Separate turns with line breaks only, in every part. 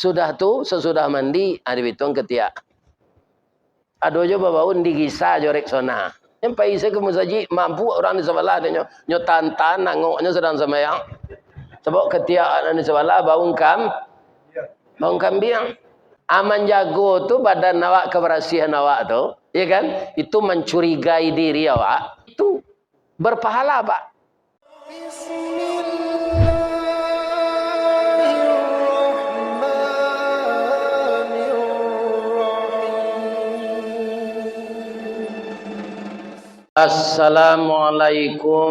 Sudah tu sesudah mandi ada bitung ketiak. Ado jo babaun digisa jorek sona. Yang paisa ke musaji mampu orang di sebelah dia nyo tantan nangoknya sedang sembahyang. Sebab ketiak di sebelah baung kambing. Aman jago tu badan awak kebersihan awak tu, ya kan? Itu mencurigai diri awak, itu berpahala, Pak. Assalamualaikum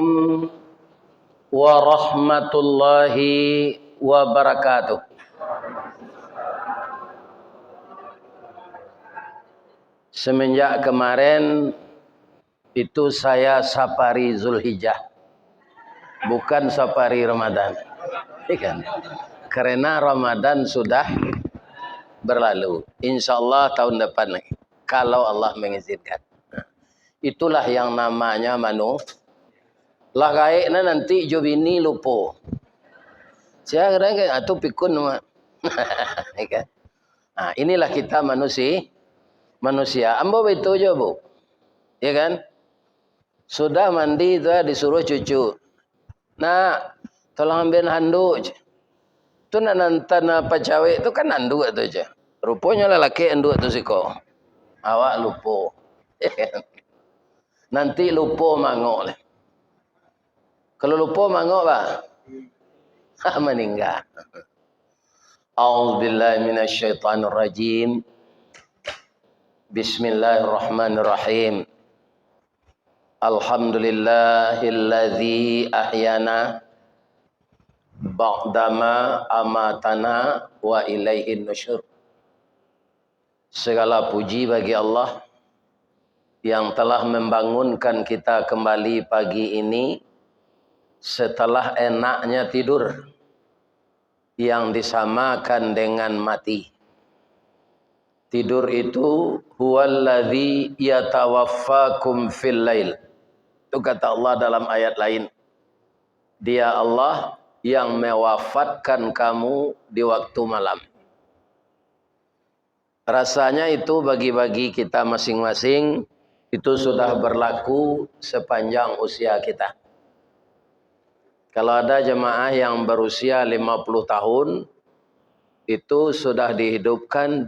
warahmatullahi wabarakatuh. Semenjak kemarin itu saya safari Zulhijjah, bukan safari Ramadan, kan? Karena Ramadan sudah berlalu. Insya Allah tahun depan lagi, kalau Allah mengizinkan. Itulah yang namanya lah gaikna nanti jo bini lupo. Saya kira kan atau pikun mah. Nah, inilah kita manusia. Ambo itu aja, Bu. Ya kan? Sudah mandi itu disuruh cucu. Nah, tolong ambil handuk. Itu nanti apa cewek itu kan handuk itu aja. Rupanya lelaki handuk itu siko. Awak lupo. Nanti lupo mangok lah. Kalau lupo mangok Pak, meninggal. A'udzubillahi minasyaitonirrajim. Bismillahirrahmanirrahim. Alhamdulillahilladzi ahyana ba'dama amatana wa ilaihin nusyur. Segala puji bagi Allah yang telah membangunkan kita kembali pagi ini setelah enaknya tidur yang disamakan dengan mati. Tidur itu huwallazi yatawaffakum fil lail. Itu kata Allah dalam ayat lain. Dia Allah yang mewafatkan kamu di waktu malam. Rasanya itu bagi-bagi kita masing-masing itu sudah berlaku sepanjang usia kita. Kalau ada jemaah yang berusia 50 tahun, itu sudah dihidupkan,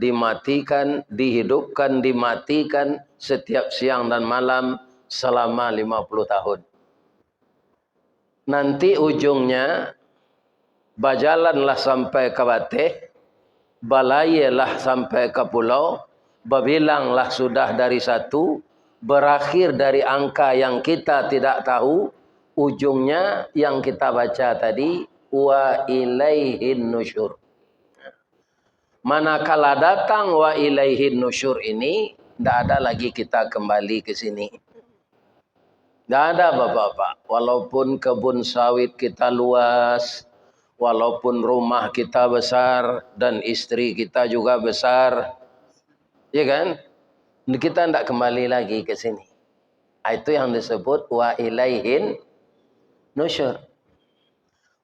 dimatikan setiap siang dan malam selama 50 tahun. Nanti ujungnya, bajalanlah sampai ke Bateh, balayelah sampai ke pulau, babilanglah sudah dari satu, berakhir dari angka yang kita tidak tahu, ujungnya yang kita baca tadi, wa ilaihin nusyur. Manakala datang wa ilaihin nusyur ini, tidak ada lagi kita kembali ke sini. Tidak ada Bapak-Bapak. Walaupun kebun sawit kita luas, walaupun rumah kita besar, dan istri kita juga besar, ya kan? Kita tidak kembali lagi ke sini. Itu yang disebut wa ilaihin nusyur.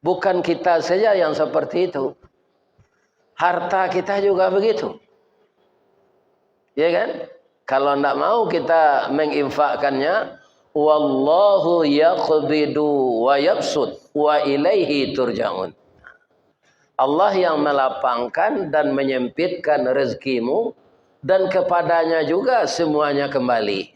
Bukan kita saja yang seperti itu. Harta kita juga begitu. Ya kan? Kalau tidak mau kita menginfakkannya, wallahu yaqbidu wa yabsud wa ilaihi turja'un. Allah yang melapangkan dan menyempitkan rezekimu, dan kepadanya juga semuanya kembali.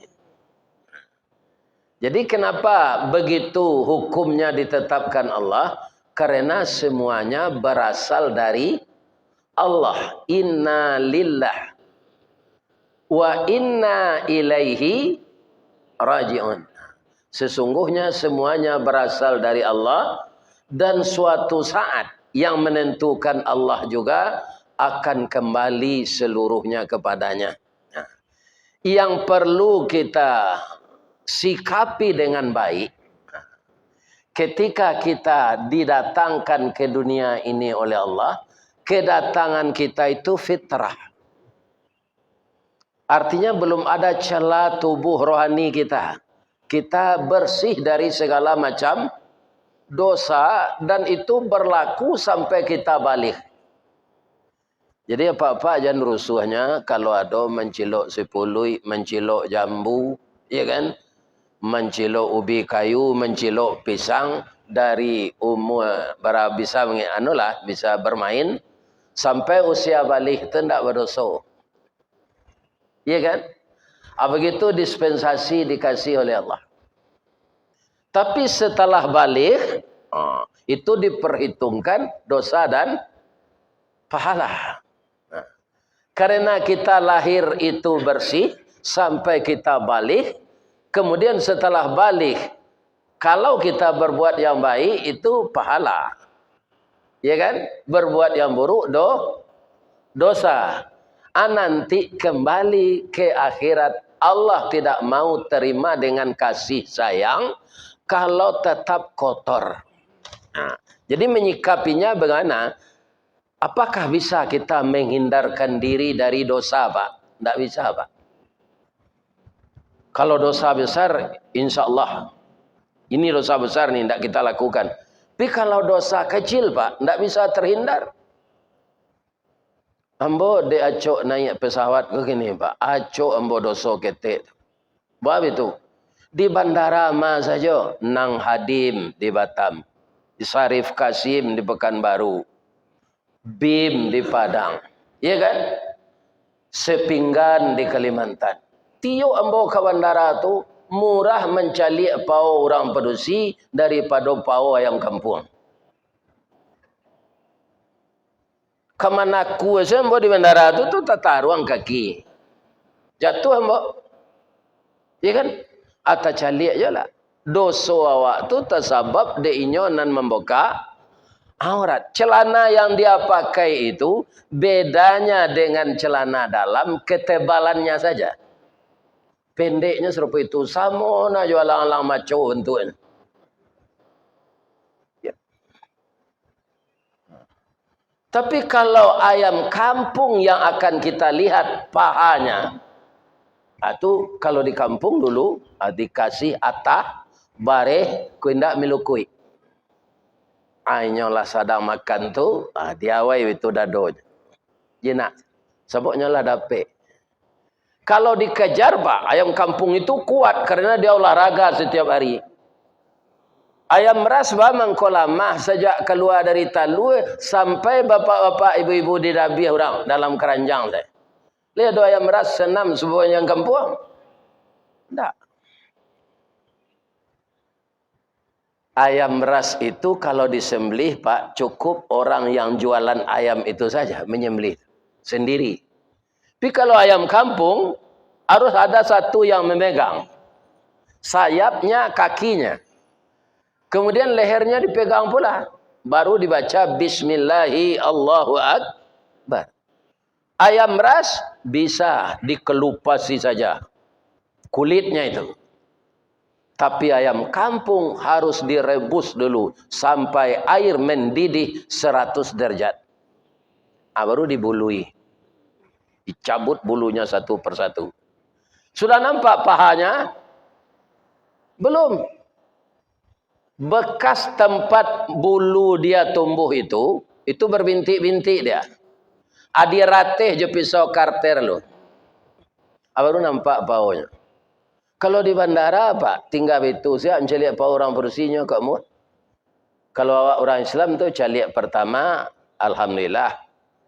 Jadi kenapa begitu hukumnya ditetapkan Allah? Karena semuanya berasal dari Allah. Inna lillah wa inna ilaihi raji'un. Sesungguhnya semuanya berasal dari Allah, dan suatu saat yang menentukan Allah juga akan kembali seluruhnya kepadanya. Nah, yang perlu kita sikapi dengan baik, ketika kita didatangkan ke dunia ini oleh Allah, kedatangan kita itu fitrah. Artinya belum ada celah tubuh rohani kita. Kita bersih dari segala macam dosa, dan itu berlaku sampai kita balik. Jadi apa-apa aja rusuhnya kalau ada mencilok sipului, mencilok jambu, ya kan? Mencilok ubi kayu, mencilok pisang dari umur bisa bisa bermain sampai usia balik itu tidak berdosa. Ya kan? Begitu dispensasi dikasih oleh Allah. Tapi setelah balik, itu diperhitungkan dosa dan pahala. Karena kita lahir itu bersih sampai kita balik, kemudian setelah balik, kalau kita berbuat yang baik itu pahala. Ya kan? Berbuat yang buruk dosa. Nanti kembali ke akhirat, Allah tidak mau terima dengan kasih sayang kalau tetap kotor. Jadi menyikapinya bagaimana? Apakah bisa kita menghindarkan diri dari dosa, Pak? Tidak bisa, Pak. Kalau dosa besar, insya Allah ini dosa besar nih, tidak kita lakukan. Tapi kalau dosa kecil, Pak, tidak bisa terhindar. Ambo de acok naik pesawat ke gini, Pak. Acok ambo dosa ketek. Bapak itu. Di bandara mah saja. Nang Hadim di Batam. Di Sarif Kasim di Pekanbaru. BIM di Padang. Iya kan? Sepinggan di Kalimantan. Tio ambo ke bandara tu murah mencari pau orang pedusi daripada pau ayam kampung. Kemana ku ambo di bandara tu tata ruang kaki. Jatuh ambo. Iya kan? Ata cali aja lah. Doso awak tu tersebab de inyonan membuka aurat. Celana yang dia pakai itu bedanya dengan celana dalam ketebalannya saja. Pendeknya serupa itu sama na jualan-alang maco bentuknya. Ya. Tapi kalau ayam kampung yang akan kita lihat pahanya, itu kalau di kampung dulu dikasih atah bare kuindak milukui. Ainyolah sadang makan tu, diawai itu dado. Jinak, sebabnya lah dapet. Kalau dikejar, Pak, ayam kampung itu kuat karena dia olahraga setiap hari. Ayam ras bamang kolamah sejak keluar dari talu sampai bapak-bapak ibu-ibu di dabi orang dalam keranjang saya. Lihat ayam ras senam sebuah yang kampung. Tak. Ayam ras itu kalau disembelih, Pak, cukup orang yang jualan ayam itu saja menyembelih sendiri. Tapi kalau ayam kampung, harus ada satu yang memegang. Sayapnya, kakinya. Kemudian lehernya dipegang pula. Baru dibaca Bismillahi Allahu Akbar. Ayam ras bisa dikelupasi saja. Kulitnya itu. Tapi ayam kampung harus direbus dulu. Sampai air mendidih 100 derajat. Baru dibului. Dicabut bulunya satu persatu. Sudah nampak pahanya? Belum. Bekas tempat bulu dia tumbuh itu berbintik-bintik dia. Adi ratih je pisau karter lo. Baru nampak paunya. Kalau di bandara, Pak, tinggal itu saya mencari pau orang bersihnya kamu. Kalau awak orang Islam tu caliak pertama, alhamdulillah.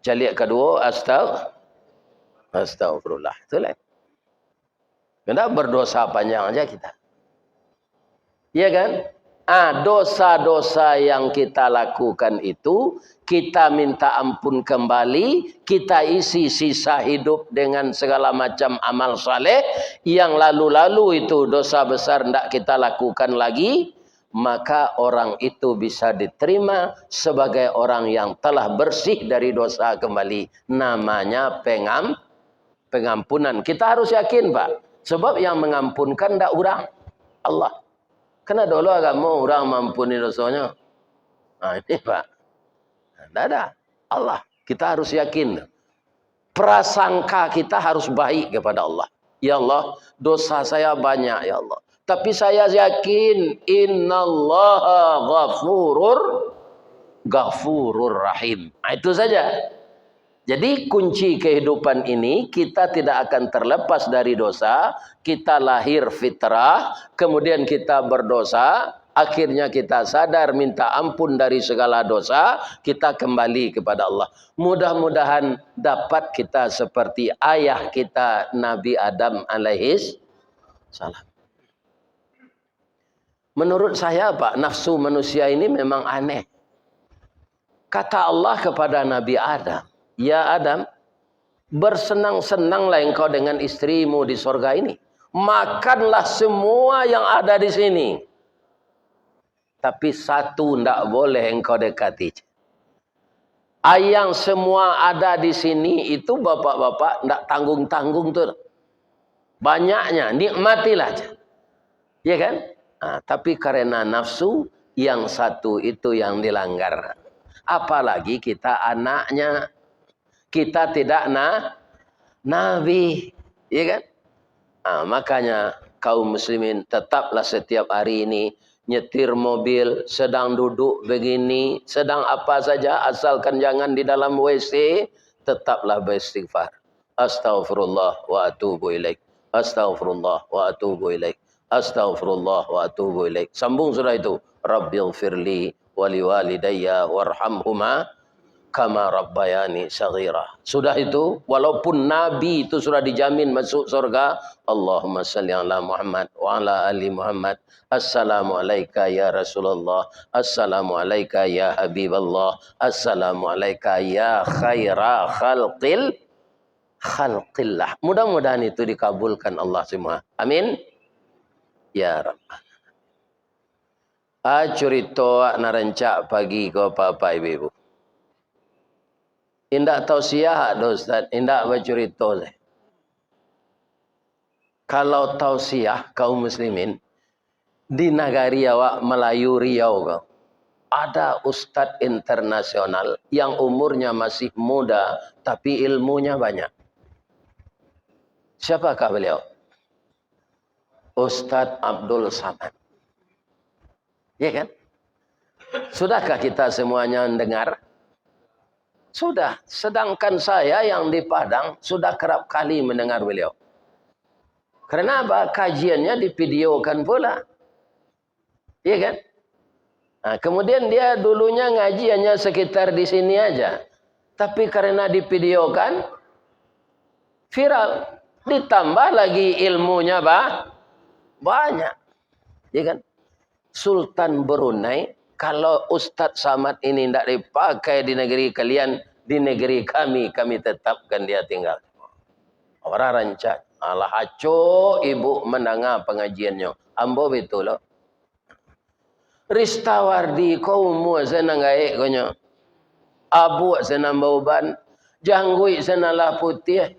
Caliak kedua, astagfirullah. Itulah. Kenapa berdosa panjang aja kita? Iya kan? Dosa-dosa yang kita lakukan itu, kita minta ampun kembali, kita isi sisa hidup dengan segala macam amal saleh, yang lalu-lalu itu dosa besar tidak kita lakukan lagi, maka orang itu bisa diterima sebagai orang yang telah bersih dari dosa kembali. Namanya pengampunan. Kita harus yakin, Pak. Sebab yang mengampunkan tidak orang. Allah. Kena dulu agama orang mampuni dosanya. Ini, Pak. Tidak ada. Allah. Kita harus yakin. Prasangka kita harus baik kepada Allah. Ya Allah, dosa saya banyak, ya Allah. Tapi saya yakin innallaha ghafurur rahim. Itu saja. Jadi kunci kehidupan ini kita tidak akan terlepas dari dosa. Kita lahir fitrah, kemudian kita berdosa, akhirnya kita sadar minta ampun dari segala dosa, kita kembali kepada Allah. Mudah-mudahan dapat kita seperti ayah kita Nabi Adam alaihis salam. Menurut saya Pak, nafsu manusia ini memang aneh. Kata Allah kepada Nabi Adam, "Ya Adam, bersenang-senanglah engkau dengan istrimu di surga ini. Makanlah semua yang ada di sini. Tapi satu tidak boleh engkau dekati. Yang semua ada di sini itu bapak-bapak tidak tanggung-tanggung tuh. Banyaknya, nikmatilah aja. Ya kan? Nah, tapi karena nafsu, yang satu itu yang dilanggar. Apalagi kita anaknya. Kita tidak nabi. Ya kan? Nah, makanya kaum muslimin tetaplah setiap hari ini nyetir mobil, sedang duduk begini, sedang apa saja, asalkan jangan di dalam WC, tetaplah beristighfar. Astaghfirullah wa atubu ilaik. Astaghfirullah wa atubu ilaik. Astaghfirullah wa atubu ilaik. Sambung surah itu. Rabbighfirli wa liwalidayya warhamhuma kama rabbayani saghira. Sudah itu, walaupun Nabi itu sudah dijamin masuk surga, Allahumma salli ala Muhammad wa ala ali Muhammad. Assalamu alayka ya Rasulullah. Assalamu alayka ya Habiballah. Assalamu alayka ya khaira khalqillah. Mudah-mudahan itu dikabulkan Allah semua. Amin. Ya Rabbal. Curito narancak pagi ke Bapak Ibu. Indak tausiah Ustaz, indak bercerita. Kalau tausiah kaum muslimin di negari awak Melayu Riau kau, ada ustaz internasional yang umurnya masih muda tapi ilmunya banyak. Siapakah beliau? Ustaz Abdul Samad. Ya kan? Sudahkah kita semuanya mendengar? Sudah, sedangkan saya yang di Padang sudah kerap kali mendengar beliau. Kenapa? Kajiannya divideokan pula. Iya kan? Nah, kemudian dia dulunya ngaji hanya sekitar di sini aja. Tapi karena divideokan, viral. Ditambah lagi ilmunya banyak. Iya kan? Sultan Brunei, kalau Ustadz Samad ini tidak dipakai di negeri kalian, di negeri kami tetapkan dia tinggal. Orang rancak. Alah aco ibu mendengar pengajiannya. Ambo betul loh. Ristawardi kaumu senang gaik konyo. Abu senang bauban. Janggui senalah putih.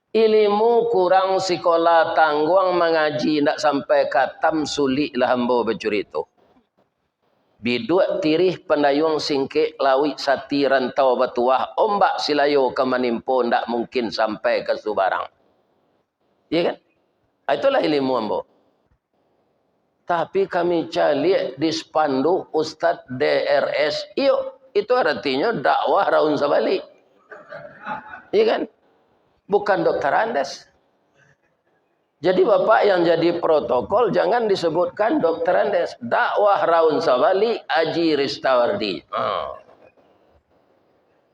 Ilmu kurang sekolah tangguang mengaji nak sampai katam sulit lah ambo bercerita. Biduk tirih pendayung singkik lawi sati rantau batuah ombak silayo ke manimpo ndak mungkin sampai ke Subarang. Ya kan? Itulah ilmu ambo. Tapi kami cari di spanduk Ustadz DRS. Iyo, itu artinya dakwah raun sabalik. Iya kan? Bukan dokter Andes. Jadi Bapak yang jadi protokol jangan disebutkan dokter Andes. Dakwah raun sabalik Haji Ristawardi.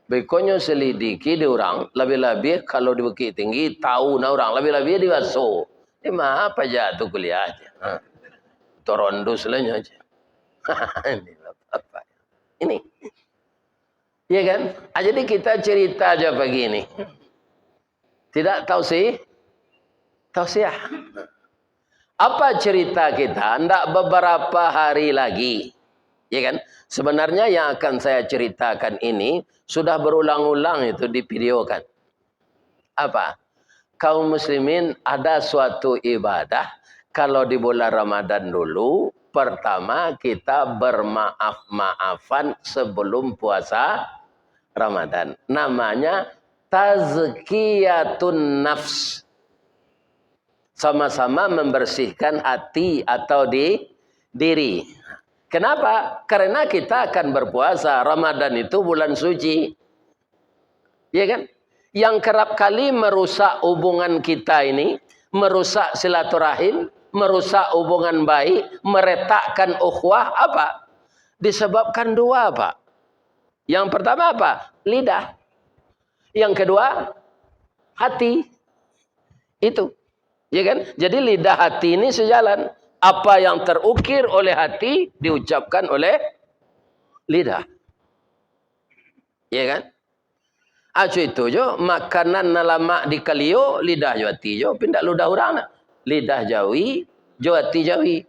Bekonyo selidiki di orang. Lebih-lebih kalau di Bukit Tinggi tahu na orang. Lebih-lebih di Waso. Ini mah apa jatuh kuliah aja. Torondus lainnya aja. Ini Bapak. Ini. Iya kan? Jadi kita cerita aja begini. Tidak tahu sih. Tausiah. Apa cerita kita? Tidak beberapa hari lagi. Ya kan? Sebenarnya yang akan saya ceritakan ini sudah berulang-ulang itu divideokan. Apa? Kaum muslimin ada suatu ibadah. Kalau di bulan Ramadan dulu, pertama kita bermaaf-maafan sebelum puasa Ramadan. Namanya tazkiyatun nafs. Sama-sama membersihkan hati atau diri. Kenapa? Karena kita akan berpuasa. Ramadan itu bulan suci. Ya kan? Yang kerap kali merusak hubungan kita ini, merusak silaturahim, merusak hubungan baik, meretakkan ukhuwah apa? Disebabkan dua, Pak. Yang pertama apa? Lidah. Yang kedua, hati. Itu. Ya kan? Jadi lidah hati ini sejalan. Apa yang terukir oleh hati diucapkan oleh lidah. Ya kan? Acu itu jo makanan nalamak di kalio lidah jo hati jo pindah ludah orang nak. Lidah jawi jo hati jawi.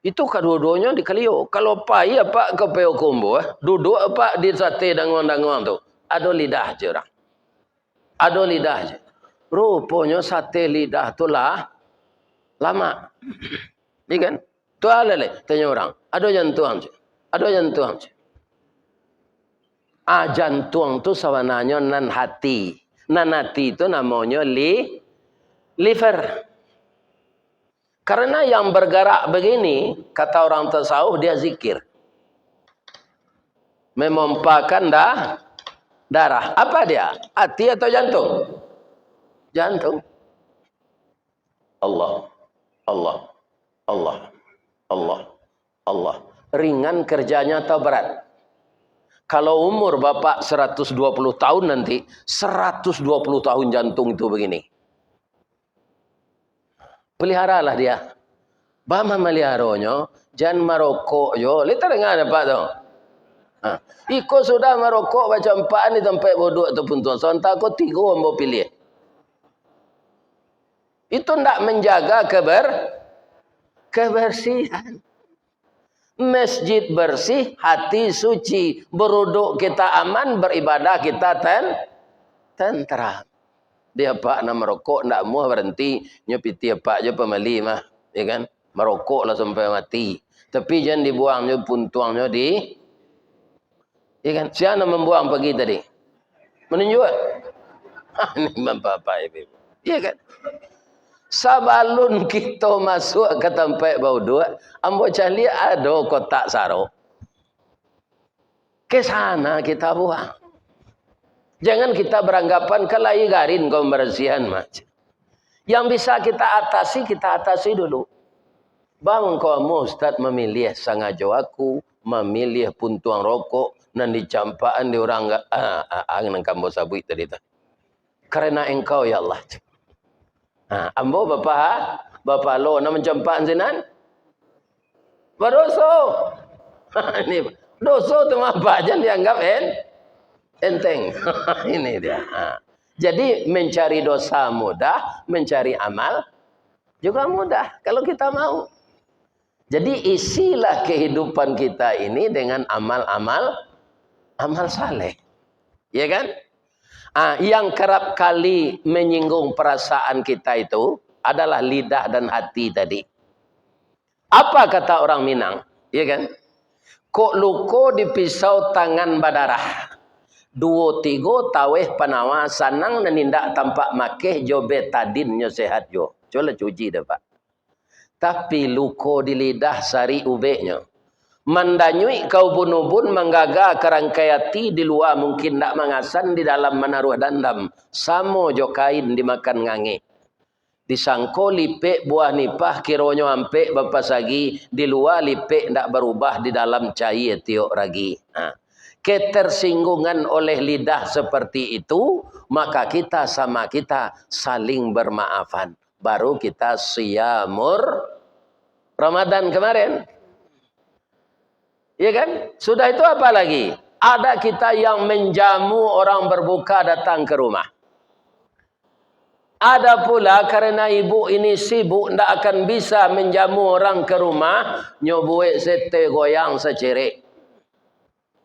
Itu kedua-duanya di kalio. Kalau pai apa ke peo kombo duduk apa di sate dangon-dangon tu. Ada lidah je orang. Ada lidah je. Rupanya sate lidah tu lah lama. Ni kan? Tu alale tanya orang. Ada jantung je. Ada jantung je. Jantung tu sebenarnya nan hati. Nan hati itu namanya liver. Karena yang bergerak begini, kata orang tasawuf dia zikir. Memompakan darah. Apa dia? Hati atau jantung? Jantung. Allah. Allah. Allah. Allah. Allah. Ringan kerjanya atau berat? Kalau umur Bapak 120 tahun nanti, 120 tahun jantung itu begini. Peliharalah dia. Bama meliharonya, jangan merokok yo. Lihat dengar Pak tu. Iko sudah merokok baca empaan di tempat bodoh ataupun tuan. Sontak ko tiga ambo pilih. Itu ndak menjaga kebersihan. Masjid bersih, hati suci, beruduk kita aman, beribadah kita tenteram. Dia Pak nak merokok, nak muah berhenti, nyepiti Pak je pemali mah, ya kan? Merokoklah sampai mati. Tapi jangan dibuangnya puntuangnya ya kan? Siapa membuang pagi tadi? Menunjuk. Ini bapak ibu. Ya kan? Sabalun kita masuk ke tempat bauduk, ambo cari ada kotak sarok. Ke sana kita buang. Jangan kita beranggapan kelai garin kebersihan macam. Yang bisa kita atasi dulu. Bang kamu Ustaz memilih sengaja aku, memilih puntuang rokok, dan dicampaan di orang angin kamu sabui tadi tu. Karena engkau ya Allah. Ambo bapa lo nak mencampaan sinan? Berdosa. Ini dosa tu apa aja dianggap enteng. Ini dia. Jadi mencari dosa mudah, mencari amal juga mudah kalau kita mau. Jadi isilah kehidupan kita ini dengan amal saleh. Ya kan? Yang kerap kali menyinggung perasaan kita itu adalah lidah dan hati tadi. Apa kata orang Minang? Ya kan? Kok luko di pisau tangan badarah. 2-3 taweh panawa sanang nenindak tampak makeh jo betadin nyo sehat jo. Coba cuci dah Pak. Tapi luko di lidah sari ubeknya. Mandanyui kau bunubun menggaga kerangkaiati di luar mungkin tak mengasan di dalam menaruh dandam. Samo jo kain dimakan ngange. Disangko lipek buah nipah kironyo ampek bapas lagi. Di luar lipek tak berubah di dalam cair tiok ragi. Ketersinggungan oleh lidah seperti itu. Maka kita sama kita saling bermaafan. Baru kita siyamur Ramadan kemarin. Ya kan? Sudah itu apa lagi? Ada kita yang menjamu orang berbuka datang ke rumah. Ada pula karena ibu ini sibuk tidak akan bisa menjamu orang ke rumah. Nyobuik sete goyang secerik.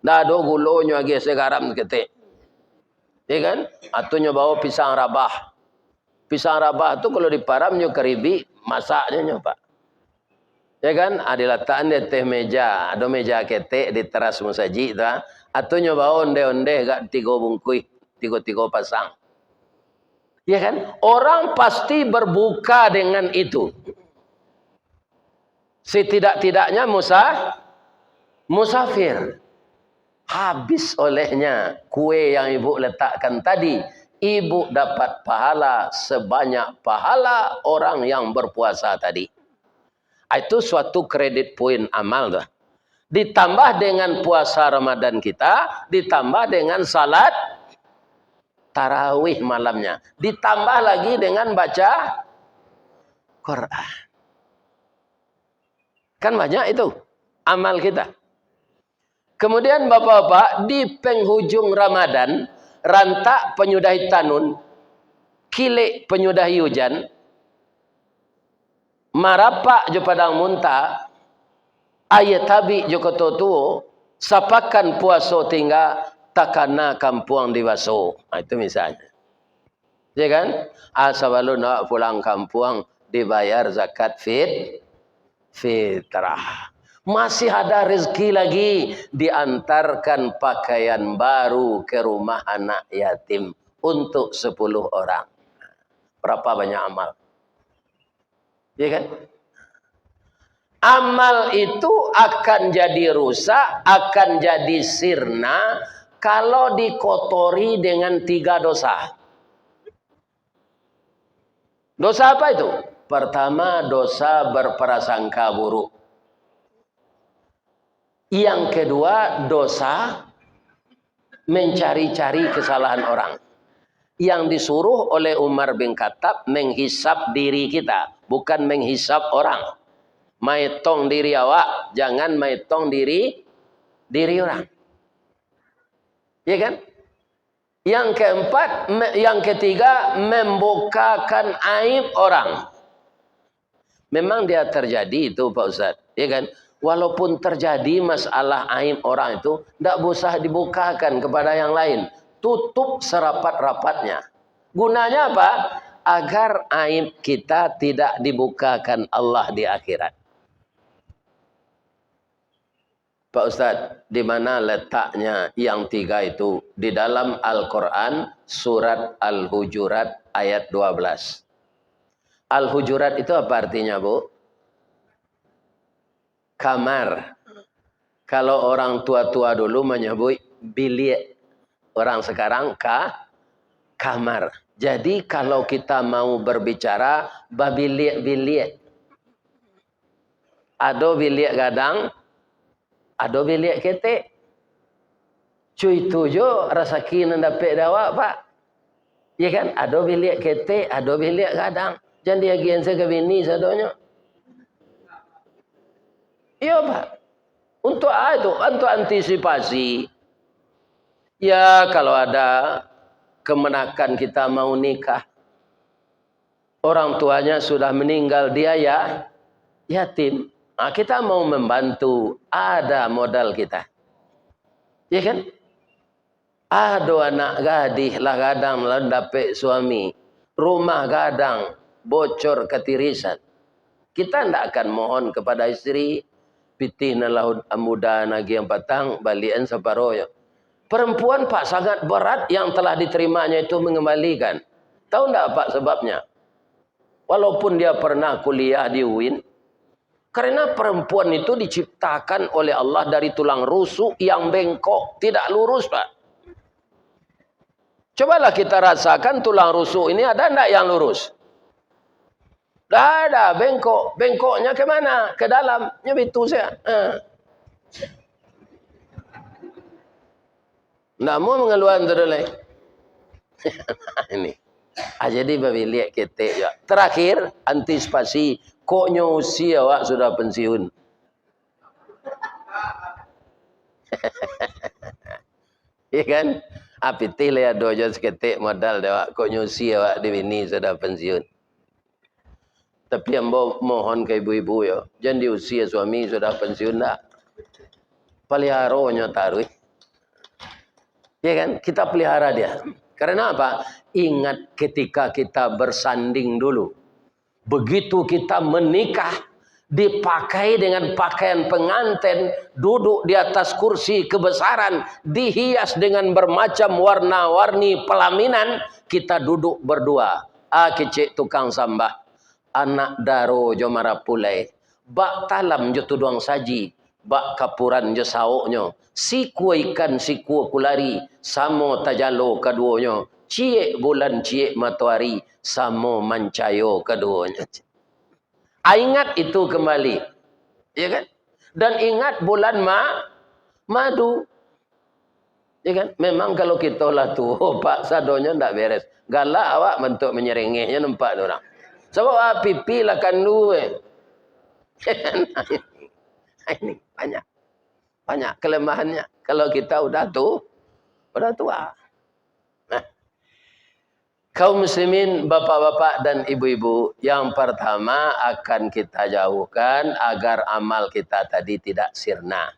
Dah ada gulonya lagi segaram ketik. Ya kan? Atau nyobawa pisang rabah. Pisang rabah tu kalau diparam nyo keribi masaknya nyo Pak. Ya kan? Diletakkan di teh meja. Ada meja ketek di teras musaji. Atau nyoba onde-onde gak 3 bungkui. 3 pasang. Ya kan? Orang pasti berbuka dengan itu. Setidak-tidaknya musafir. habis olehnya kue yang ibu letakkan tadi, ibu dapat pahala sebanyak pahala orang yang berpuasa tadi. Itu suatu kredit poin amal dah. Ditambah dengan puasa Ramadan kita, ditambah dengan salat tarawih malamnya, ditambah lagi dengan baca Quran. Kan banyak itu amal kita. Kemudian bapak-bapak, di penghujung Ramadan, rantak penyudahi tanun, kilik penyudahi hujan, marapak jo padang munta, ayat tabi jo kototuo, sapakan puaso tinggal, takana kampuang diwaso. Nah, itu misalnya. Ya kan? Asabalu nak pulang kampung, dibayar zakat fitrah. Masih ada rezeki lagi, diantarkan pakaian baru ke rumah anak yatim untuk 10 orang. Berapa banyak amal? Ya kan? Amal itu akan jadi rusak, akan jadi sirna kalau dikotori dengan 3 dosa. Dosa apa itu? Pertama, dosa berprasangka buruk. Yang kedua, dosa mencari-cari kesalahan orang. Yang disuruh oleh Umar bin Khattab menghisap diri kita, bukan menghisap orang. Maitong diri awak, jangan maitong diri orang. Ya kan? Yang keempat, yang ketiga, membukakan aib orang. Memang dia terjadi itu Pak Ustadz, ya kan? Walaupun terjadi masalah aib orang itu, tidak usah dibukakan kepada yang lain. Tutup serapat-rapatnya. Gunanya apa? Agar aib kita tidak dibukakan Allah di akhirat. Pak Ustadz, di mana letaknya yang 3 itu? Di dalam Al-Quran, surat Al-Hujurat ayat 12. Al-Hujurat itu apa artinya, Bu? Kamar. Kalau orang tua-tua dulu menyebut bilik. Orang sekarang kamar. Jadi kalau kita mau berbicara, babilik-bilik. Ada bilik gadang, ada bilik ketek. Cuy tujuh rasaki nandapek dawak, Pak. Ya kan? Ada bilik ketek, ada bilik gadang. Jangan dia gian saya ke bini sadonya. Iya, Pak. Untuk itu, untuk antisipasi. Ya, kalau ada kemenakan kita mau nikah. Orang tuanya sudah meninggal, dia ya yatim. Nah, kita mau membantu, ada modal kita. Ya kan? Ada anak gadis lah gadang mendapatkan suami. Rumah gadang bocor ketirisan. Kita tidak akan mohon kepada istri. Pitih na laut muda nagi yang patang, balian separoh. Perempuan Pak sangat berat yang telah diterimanya itu mengembalikan. Tahu tidak Pak sebabnya? Walaupun dia pernah kuliah di UIN. Karena perempuan itu diciptakan oleh Allah dari tulang rusuk yang bengkok. Tidak lurus, Pak. Cobalah kita rasakan tulang rusuk ini ada tidak yang lurus? Tidak ada, bengkok. Bengkoknya ke mana? Ke dalam. Itu saya. Tidak mau mengeluarkan terlalu. Ini. Jadi babi lihat ketek ya. Terakhir, antisipasi. Koknya usia awak sudah pensiun. Ya kan? Apitih lah dojo seketik modal dewak. Koknya usia awak di bini sudah pensiun. Tapi yang mohon ke ibu-ibu ya, jangan di usia suami sudah pensiun dah. Peliharonya taruh. Ya kan? Kita pelihara dia. Karena apa? Ingat ketika kita bersanding dulu. Begitu kita menikah, dipakai dengan pakaian pengantin, duduk di atas kursi kebesaran, dihias dengan bermacam warna-warni pelaminan, kita duduk berdua. Kecik tukang sambah. Anak daro jomara pulai. Bak talam jo tuduang saji. bak kapuran je sauknya. Siku ikan siku kulari, samo tajalo keduanya. Ciek bulan ciek matahari, samo mancayo keduanya. Ingat itu kembali. Ya kan? Dan ingat bulan madu. Ya kan? Memang kalau kita lah tu, pak sadonya ndak beres. Galak awak bentuk menyerengehnya nampak tu orang. Sebab pipi lah kandu. Ini banyak kelemahannya. Kalau kita udah tua. Nah, kaum muslimin, bapak-bapak dan ibu-ibu, yang pertama akan kita jauhkan agar amal kita tadi tidak sirna.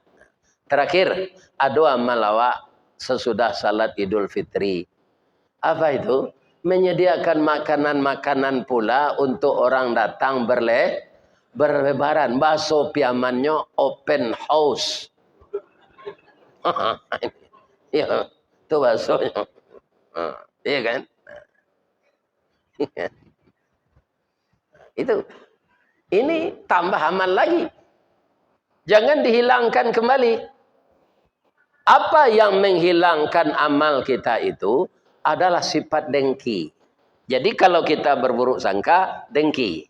Terakhir, ada amal awak sesudah salat Idul Fitri. Apa itu? Menyediakan makanan-makanan pula untuk orang datang berlebaran. Bahasa piamannya open house. Ya, itu bahasanya. Iya kan? Itu. Ini tambah amal lagi. Jangan dihilangkan kembali. Apa yang menghilangkan amal kita itu adalah sifat dengki. Jadi kalau kita berburuk sangka, dengki.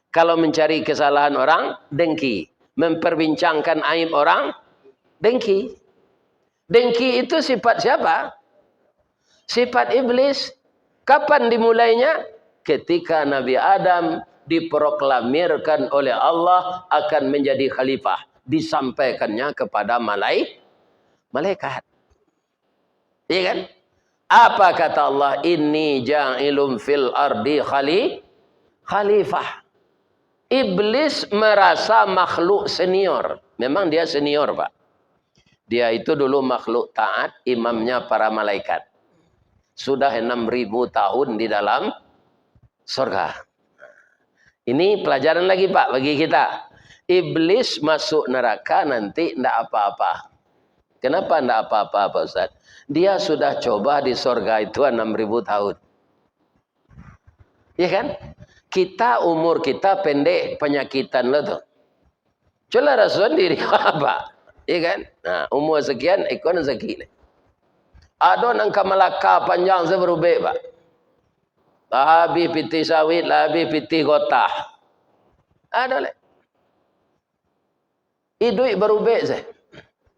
Kalau mencari kesalahan orang, dengki. Memperbincangkan aib orang, dengki. Dengki itu sifat siapa? Sifat iblis. Kapan dimulainya? Ketika Nabi Adam diproklamirkan oleh Allah akan menjadi khalifah. Disampaikannya kepada malaikat. Iya kan? Apa kata Allah? Inni ja'ilum fil ardi khalifah. Iblis merasa makhluk senior. Memang dia senior, Pak. Dia itu dulu makhluk taat, imamnya para malaikat. Sudah 6.000 tahun di dalam surga. Ini pelajaran lagi, Pak, bagi kita. Iblis masuk neraka nanti tidak apa-apa. Kenapa tidak apa-apa, Pak Ustaz? Dia sudah coba di surga itu 6.000 tahun. Iya kan? Umur kita pendek, penyakitan lo tuh. Coba rasakan diri apa? Iya kan? Nah, umur sekian, ikon sekian. Ada nangka Melaka panjang seberubek, Pak. Lahabi piti sawit, lahabi piti gotah. Ada le. Idui berubek saya.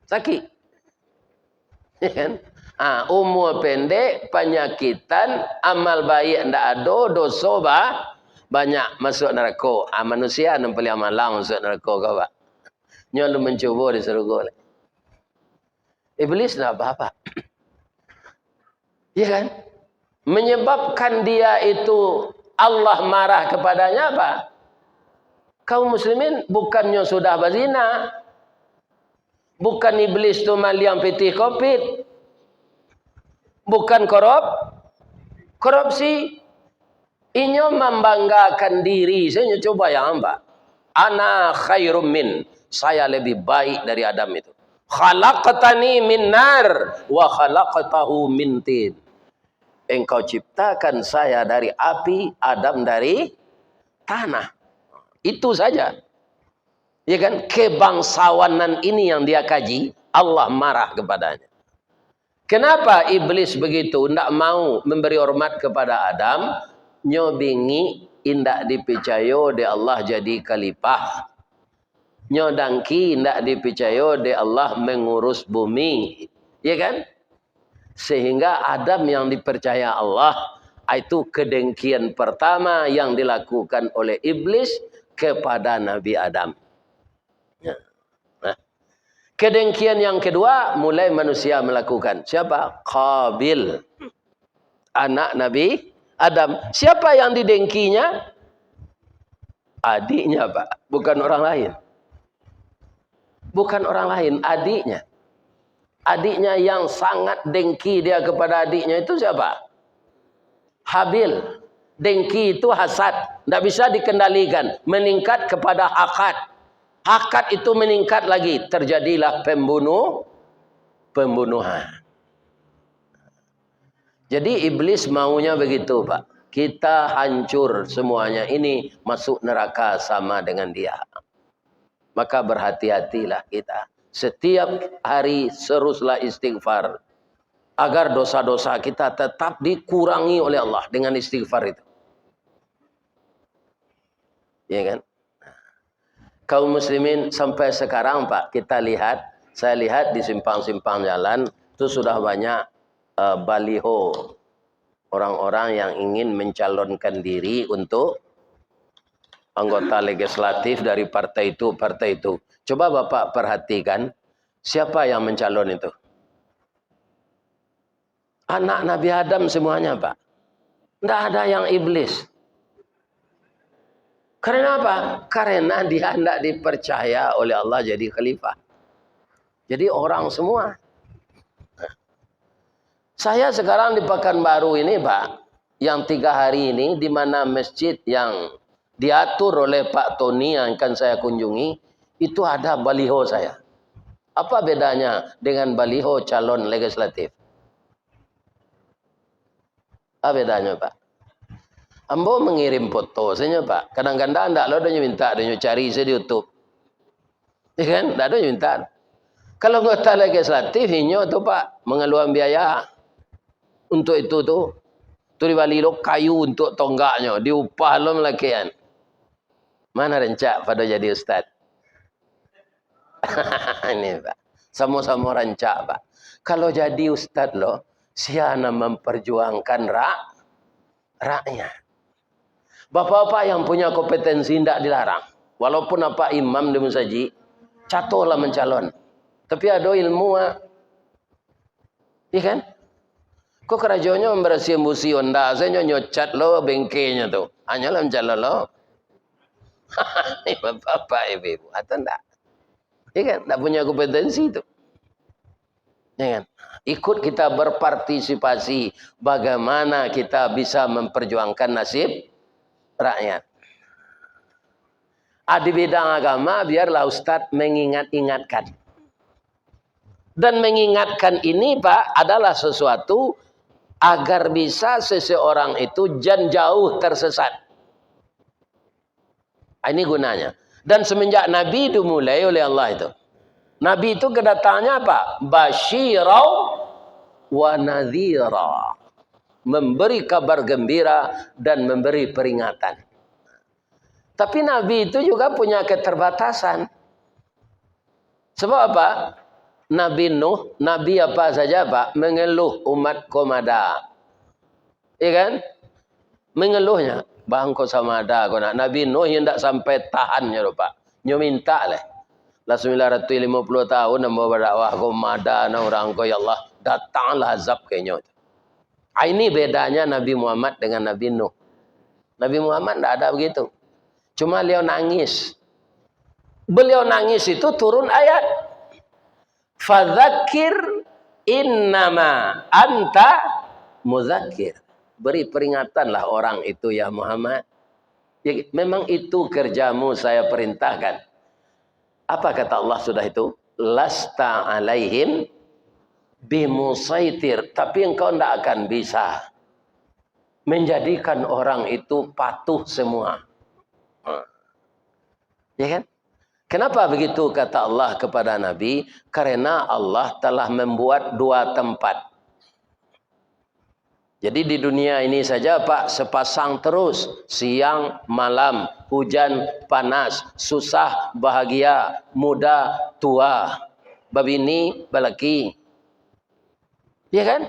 Sakit. Ya kan? Umur pendek, penyakitan, amal baik ndak ada, dosa banyak masuk neraka. Manusia yang paling malang masuk neraka kau, Pak. Nyo lu mencuba di surga. Iblis enggak apa-apa. Ya kan? Menyebabkan dia itu Allah marah kepadanya apa? Kaum muslimin bukannya sudah berzina. Bukan iblis tu maliang pitih kopit. Bukan korupsi. Inyo membanggakan diri. Saya coba yang Pak. Ana khairum min. Saya lebih baik dari Adam itu. Khalaqtani min nar wa khalaqtahu min tin. Engkau ciptakan saya dari api, Adam dari tanah. Itu saja. Ya kan? Kebangsawanan ini yang dia kaji, Allah marah kepadanya. Kenapa iblis begitu? Tidak mau memberi hormat kepada Adam. Nyobingi indak dipercaya de Allah jadi khalifah. Nyodangki indak dipercaya de Allah mengurus bumi. Ya kan? Sehingga Adam yang dipercaya Allah, itu kedengkian pertama yang dilakukan oleh iblis kepada Nabi Adam. Nah, kedengkian yang kedua mulai manusia melakukan. Siapa? Qabil. Anak Nabi Adam. Siapa yang didengkinya? Adiknya, Pak. Bukan orang lain. Bukan orang lain, adiknya. Adiknya yang sangat dengki dia kepada adiknya itu siapa? Habil. Dengki itu hasad. Tidak bisa dikendalikan. Meningkat kepada akad. Akad itu meningkat lagi. Terjadilah pembunuhan. Jadi iblis maunya begitu, Pak. Kita hancur semuanya. Ini masuk neraka sama dengan dia. Maka berhati-hatilah kita. Setiap hari teruslah istighfar. Agar dosa-dosa kita tetap dikurangi oleh Allah dengan istighfar itu. Ya kan? Kaum muslimin sampai sekarang Pak, saya lihat di simpang-simpang jalan itu sudah banyak baliho orang-orang yang ingin mencalonkan diri untuk anggota legislatif dari partai itu, partai itu. Coba Bapak perhatikan, siapa yang mencalon itu? Anak Nabi Adam semuanya Pak. Tidak ada yang iblis. Karena apa? Karena dia tidak dipercaya oleh Allah jadi khalifah. Jadi orang semua. Saya sekarang di Pekanbaru ini Pak, yang 3 hari ini, di mana masjid yang diatur oleh Pak Tony yang akan saya kunjungi, itu ada baliho saya. Apa bedanya dengan baliho calon legislatif? Apa bedanya Pak? Ambo mengirim foto saja Pak. Kadang-kadang tidak lo dia minta, dia cari saya di YouTube. Ya kan? Tidak ada minta. Kalau anggota legislatif inyo tu Pak mengeluarkan biaya untuk itu tu. Tu dibali lo kayu untuk tonggaknya, diupah lo melakian. Mana rencak pada jadi ustaz? Ini Pak. Sama-sama rancak Pak. Kalau jadi ustaz lo, siapa memperjuangkan rakyat. Bapak-bapak yang punya kompetensi tidak dilarang. Walaupun apa imam di masjid, catolah mencalon. Tapi ada ilmu. Iya kan? Kok kerajaannya membersih musi onda, saya nyocat lo bengkenya tu. Hanyalah mencalon lo. Ini bapak ibu, atau enggak? Iya kan? Tidak punya kompetensi itu. Ya kan? Ikut kita berpartisipasi bagaimana kita bisa memperjuangkan nasib rakyat. Di bidang agama biarlah Ustadz mengingat-ingatkan. Dan mengingatkan ini Pak adalah sesuatu agar bisa seseorang itu jauh tersesat. Ini gunanya. Dan semenjak Nabi itu mulai oleh Allah itu. Nabi itu kedatangannya apa? Basyirau wa nadhira. Memberi kabar gembira dan memberi peringatan. Tapi Nabi itu juga punya keterbatasan. Sebab apa? Nabi Nuh, Nabi apa saja Pak, mengeluh umat komada. Iya kan? Mengeluhnya. Bang kau sama ada. Nabi Nuh yang tak sampai tahannya Pak. Nyo minta lah. Lah 950 tahun nambah berdakwah komada na orang kau ya Allah. Datanglah azab kayaknya. Ini bedanya Nabi Muhammad dengan Nabi Nuh. Nabi Muhammad tidak ada begitu. Cuma beliau nangis. Beliau nangis itu turun ayat. Fadzakir innama anta mudzakir. Beri peringatanlah orang itu ya Muhammad. Ya, memang itu kerjamu saya perintahkan. Apa kata Allah sudah itu? Lasta alaihim bimusaitir. Tapi engkau tidak akan bisa menjadikan orang itu patuh semua. Ya kan? Kenapa begitu kata Allah kepada Nabi? Karena Allah telah membuat 2 tempat. Jadi di dunia ini saja Pak sepasang terus. Siang, malam, hujan, panas, susah, bahagia, muda, tua. Babini, balaki. Ya kan?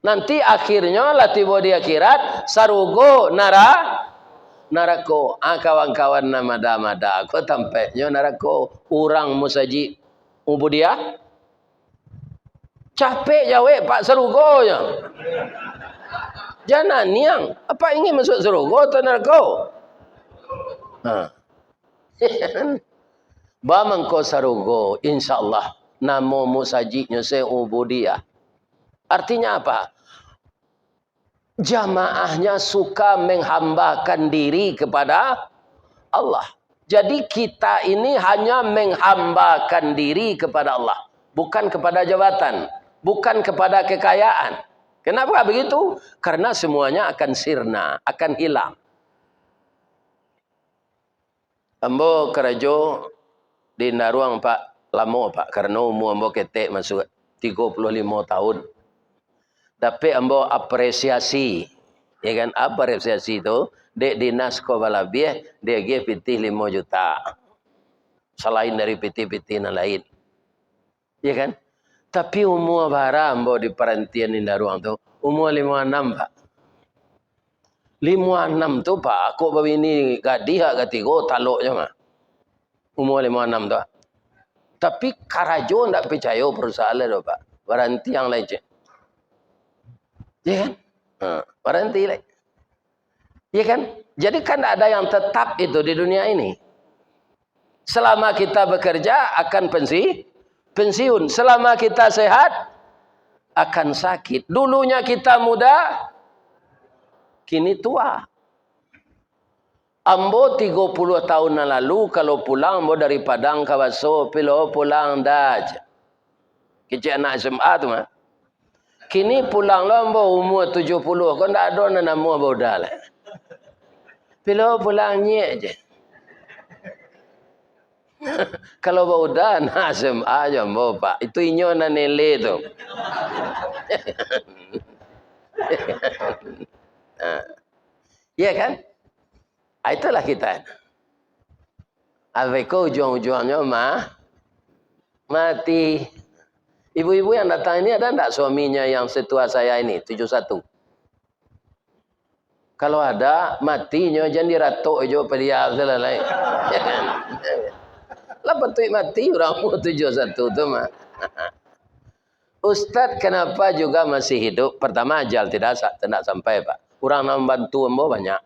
Nanti akhirnya latibo di akhirat sarugo narako. Kawan-kawan namada-mada. Aku tampaknya narako. Orang musaji ubudiah. Capek jawe Pak sarugonya. Jangan niang. Apa ingin masuk sarugo atau narako? Bamangko sarugo. InsyaAllah. Namo musajinya saya ubudiah. Artinya apa? Jamaahnya suka menghambakan diri kepada Allah. Jadi kita ini hanya menghambakan diri kepada Allah. Bukan kepada jabatan. Bukan kepada kekayaan. Kenapa begitu? Karena semuanya akan sirna. Akan hilang. Ambo kerajo Di Naruang Pak, lama Pak, karena umur ambo ketek masuk 35 tahun. Tapi ambo apresiasi, ya kan, apresiasi itu, dek dinas ko balabieh, dia pitih 5 juta. Selain dari PT-PT yang lain. Ya kan? Tapi umur bara ambo di perhentian di Naruang tu, umur 56 Pak. 56 tu Pak, aku bawa ini gadih hak ketiga, taluk je mah. Umur 56 tu. Tapi karajo ndak percaya perusahaan lah Pak. Berhenti yang lain je. Ya kan? Berhenti lah. Ya kan? Jadi kan ada yang tetap itu di dunia ini. Selama kita bekerja akan pensiun. Selama kita sehat akan sakit. Dulunya kita muda, kini tua. Ambo 30 tahun yang lalu kalau pulang ambo dari Padang ke Waso, pilo pulang daj. Kecil anak SMA tu mah. Kini pulang lah ambo umur 70. Kau ndak ada nama ambo dah lah. Pilo pulang nyek je. Kalau bau dah nasem aja mbak Pak. Itu inyo na nele tu. Ya kan? Itulah kita. Aveko ujung-ujungnya mati. Ibu-ibu yang datang ini ada tak suaminya yang setua saya ini 71? Kalau ada matinya jangan diratuk aja pediam selesai. Ya kan? Lah betul mati orang umur 71 tu mah. Ustaz kenapa juga masih hidup? Pertama ajal tidak sampai Pak. Orang nak bantu ambo banyak.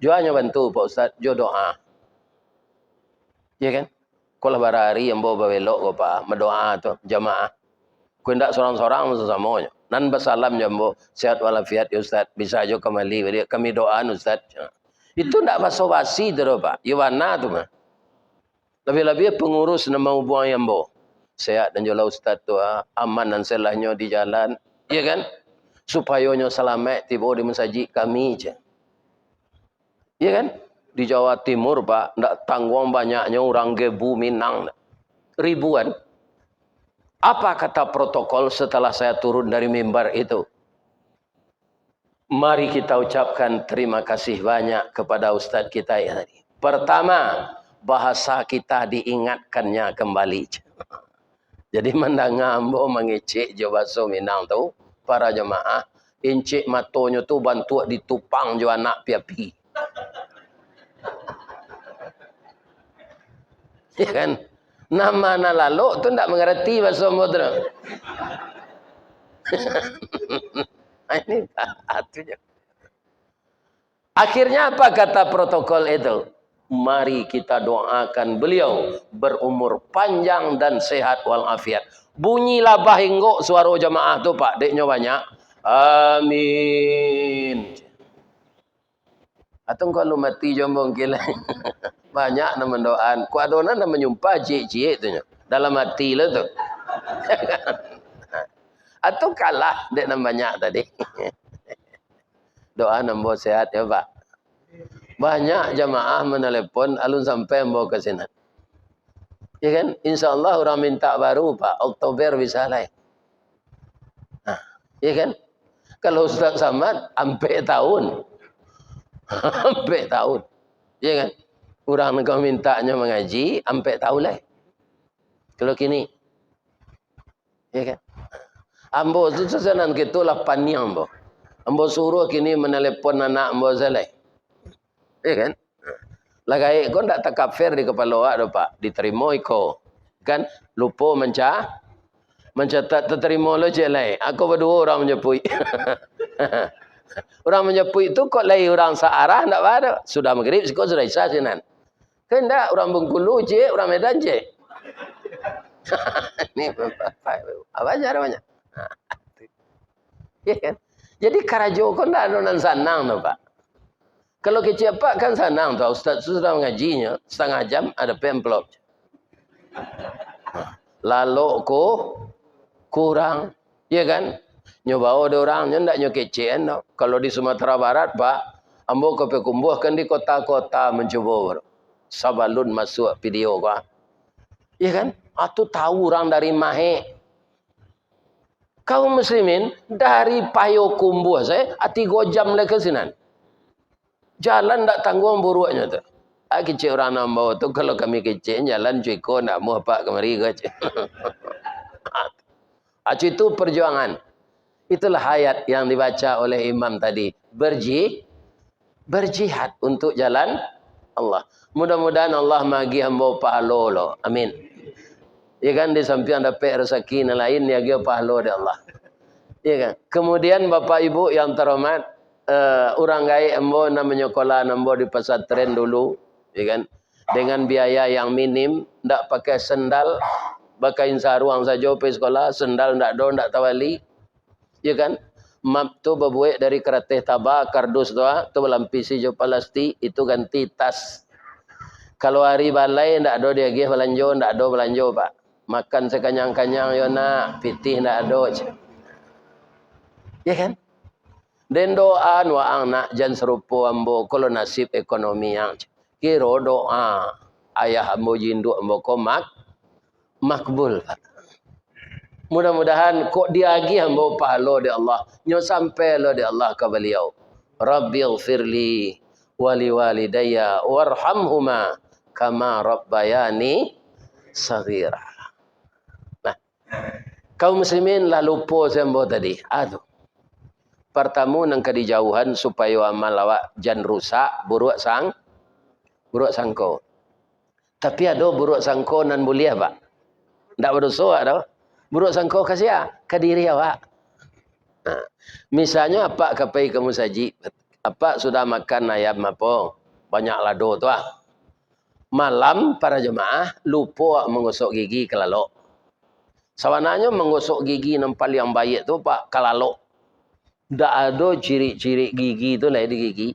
Jualnya bantu Pak Ustaz, jo doa. Ya kan? Kalau barari ambo bawelok ko Pak, mendoa tu jamaah. Ku ndak seorang-seorang sesamanya. Nan basalam jambo sehat walafiat ya Ustaz, bisa jo kembali kami doaan Ustaz. Itu ndak basa-basi tu Pak. Yuwana tu mah. Lebih-lebih pengurus nama hubungan yang bo. Sehat dan jala Ustaz tu aman dan selahnya di jalan. Ya kan? Supaya nyo selamat tiba di masjid kami je. Ya kan? Di Jawa Timur Pak, ndak tanggung banyaknya orang Gebu Minang. Ribuan. Apa kata protokol setelah saya turun dari mimbar itu? Mari kita ucapkan terima kasih banyak kepada Ustaz kita yang tadi. Pertama, bahasa kita diingatkannya kembali. Jadi mendengar ambo mengecek jo bahasa Minang tu para jemaah, encik matonyo tu bantu ditupang jo anak piapi. Ya kan? Nama lalu tu ndak mengerti bahasa modern. Ini atunya. Akhirnya apa kata protokol itu? Mari kita doakan beliau berumur panjang dan sehat walafiat. Bunyilah bahinggo suara jamaah tu Pak, deknya banyak. Amin. Atau kalau mati jombong kila. Banyak nama doaan. Ku adona nama menyumpah cik-cik tu. Dalam hati lah tu. Atau kalah dek nama banyak tadi. Doa nombor sehat ya Pak. Banyak jamaah menelepon alun sampai membawa ke sini. Ya kan? InsyaAllah orang minta baru Pak. Oktober bisa lah. Ya kan? Kalau Ustaz Samad, sampai tahun. Sampai tahun. Ya kan? Orang kau mintanya mengaji, sampai tahun lah. Kalau kini. Ya kan? Ambo tu sesanan kita lah paniang ambo. Ambo suruh kini menelepon anak ambo selai. Ya kan? Lagai kau tak takafir di kepala awak Pak. Diterima iko. Kan? Lupa mencatat terima lo je lai. Aku berdua orang menyepui. Orang menyepui itu kok lai orang searah tak ada. Sudah maghrib kau sudah isya sinan. Kan tak orang Bengkulu je, orang Medan je. Ini apa aja namanya? Ya kan? Jadi karajo kau tak ada sanang tu Pak. Kalau kecil Pak kan senang tu. Ustaz sudah mengajinya. Setengah jam ada pamplop. Lalu ko kurang. Ya kan? Nyoba ada orang. Nyoba nyo kecil. No. Kalau di Sumatera Barat Pak. Ambo kepekumbuhkan di kota-kota mencoba. Sabalun masuk video ko. Ya kan? Atau tahu orang dari Mahe. Kaum muslimin dari Payokumbuh saya ati gojam le ke sinan. Jalan tak tanggung buruknya tu. Kecil orang nak bawa tu kalau kami kecil jalan cuiko nak mau apa kemari ke. Itu perjuangan. Itulah ayat yang dibaca oleh imam tadi. Berjihad untuk jalan Allah. Mudah-mudahan Allah magi hamba pahala lo. Amin. Ya kan di samping dapat rezeki yang lain ya dia pahala dari Allah. Ya kan. Kemudian Bapak Ibu yang terhormat, orang gaya ambo namanya sekolah ambo di pesantren dulu, ya kan. Dengan biaya yang minim, ndak pakai sendal, pakai sarung saja pergi sekolah, sendal ndak tawali. Ya kan? Map tu berbuat dari keratih tabak, kardus tu berlampisi jo plastik, itu ganti tas. Kalau hari balai ndak ada dia gih belanja, ndak ada belanja Pak. Makan sekanyang-kanyang yo nak, pitih ndak ada. Ya kan? Dan doa waang nak jan serupa ambo kalau nasib ekonomi yang kira doa ayah ambo jinduk ambo komak makbul. Mudah-mudahan kok diagi ambo pahala di Allah. Nyo sampai lo di Allah ke beliau. Rabbighfirli wali walidayya warhamhuma kama rabbayani saghira. Nah, kaum muslimin lah lupa sembo tadi. Aduh. Pertama nang kadijauhan supaya amal awak jan rusak, buruk sangko. Tapi ada buruk sangko nan boleh Pak. Ndak berdosa ada. Buruk sangko kasih ke diri awak. Nah, misalnya apa kapai kamu saji, apa sudah makan ayam apa? Banyak lado tu ah. Malam para jemaah lupa menggosok gigi kelalok. Sebenarnya menggosok gigi nempal yang baik tu Pak kelalok. Tak ada ciri-ciri gigi tu lah di gigi.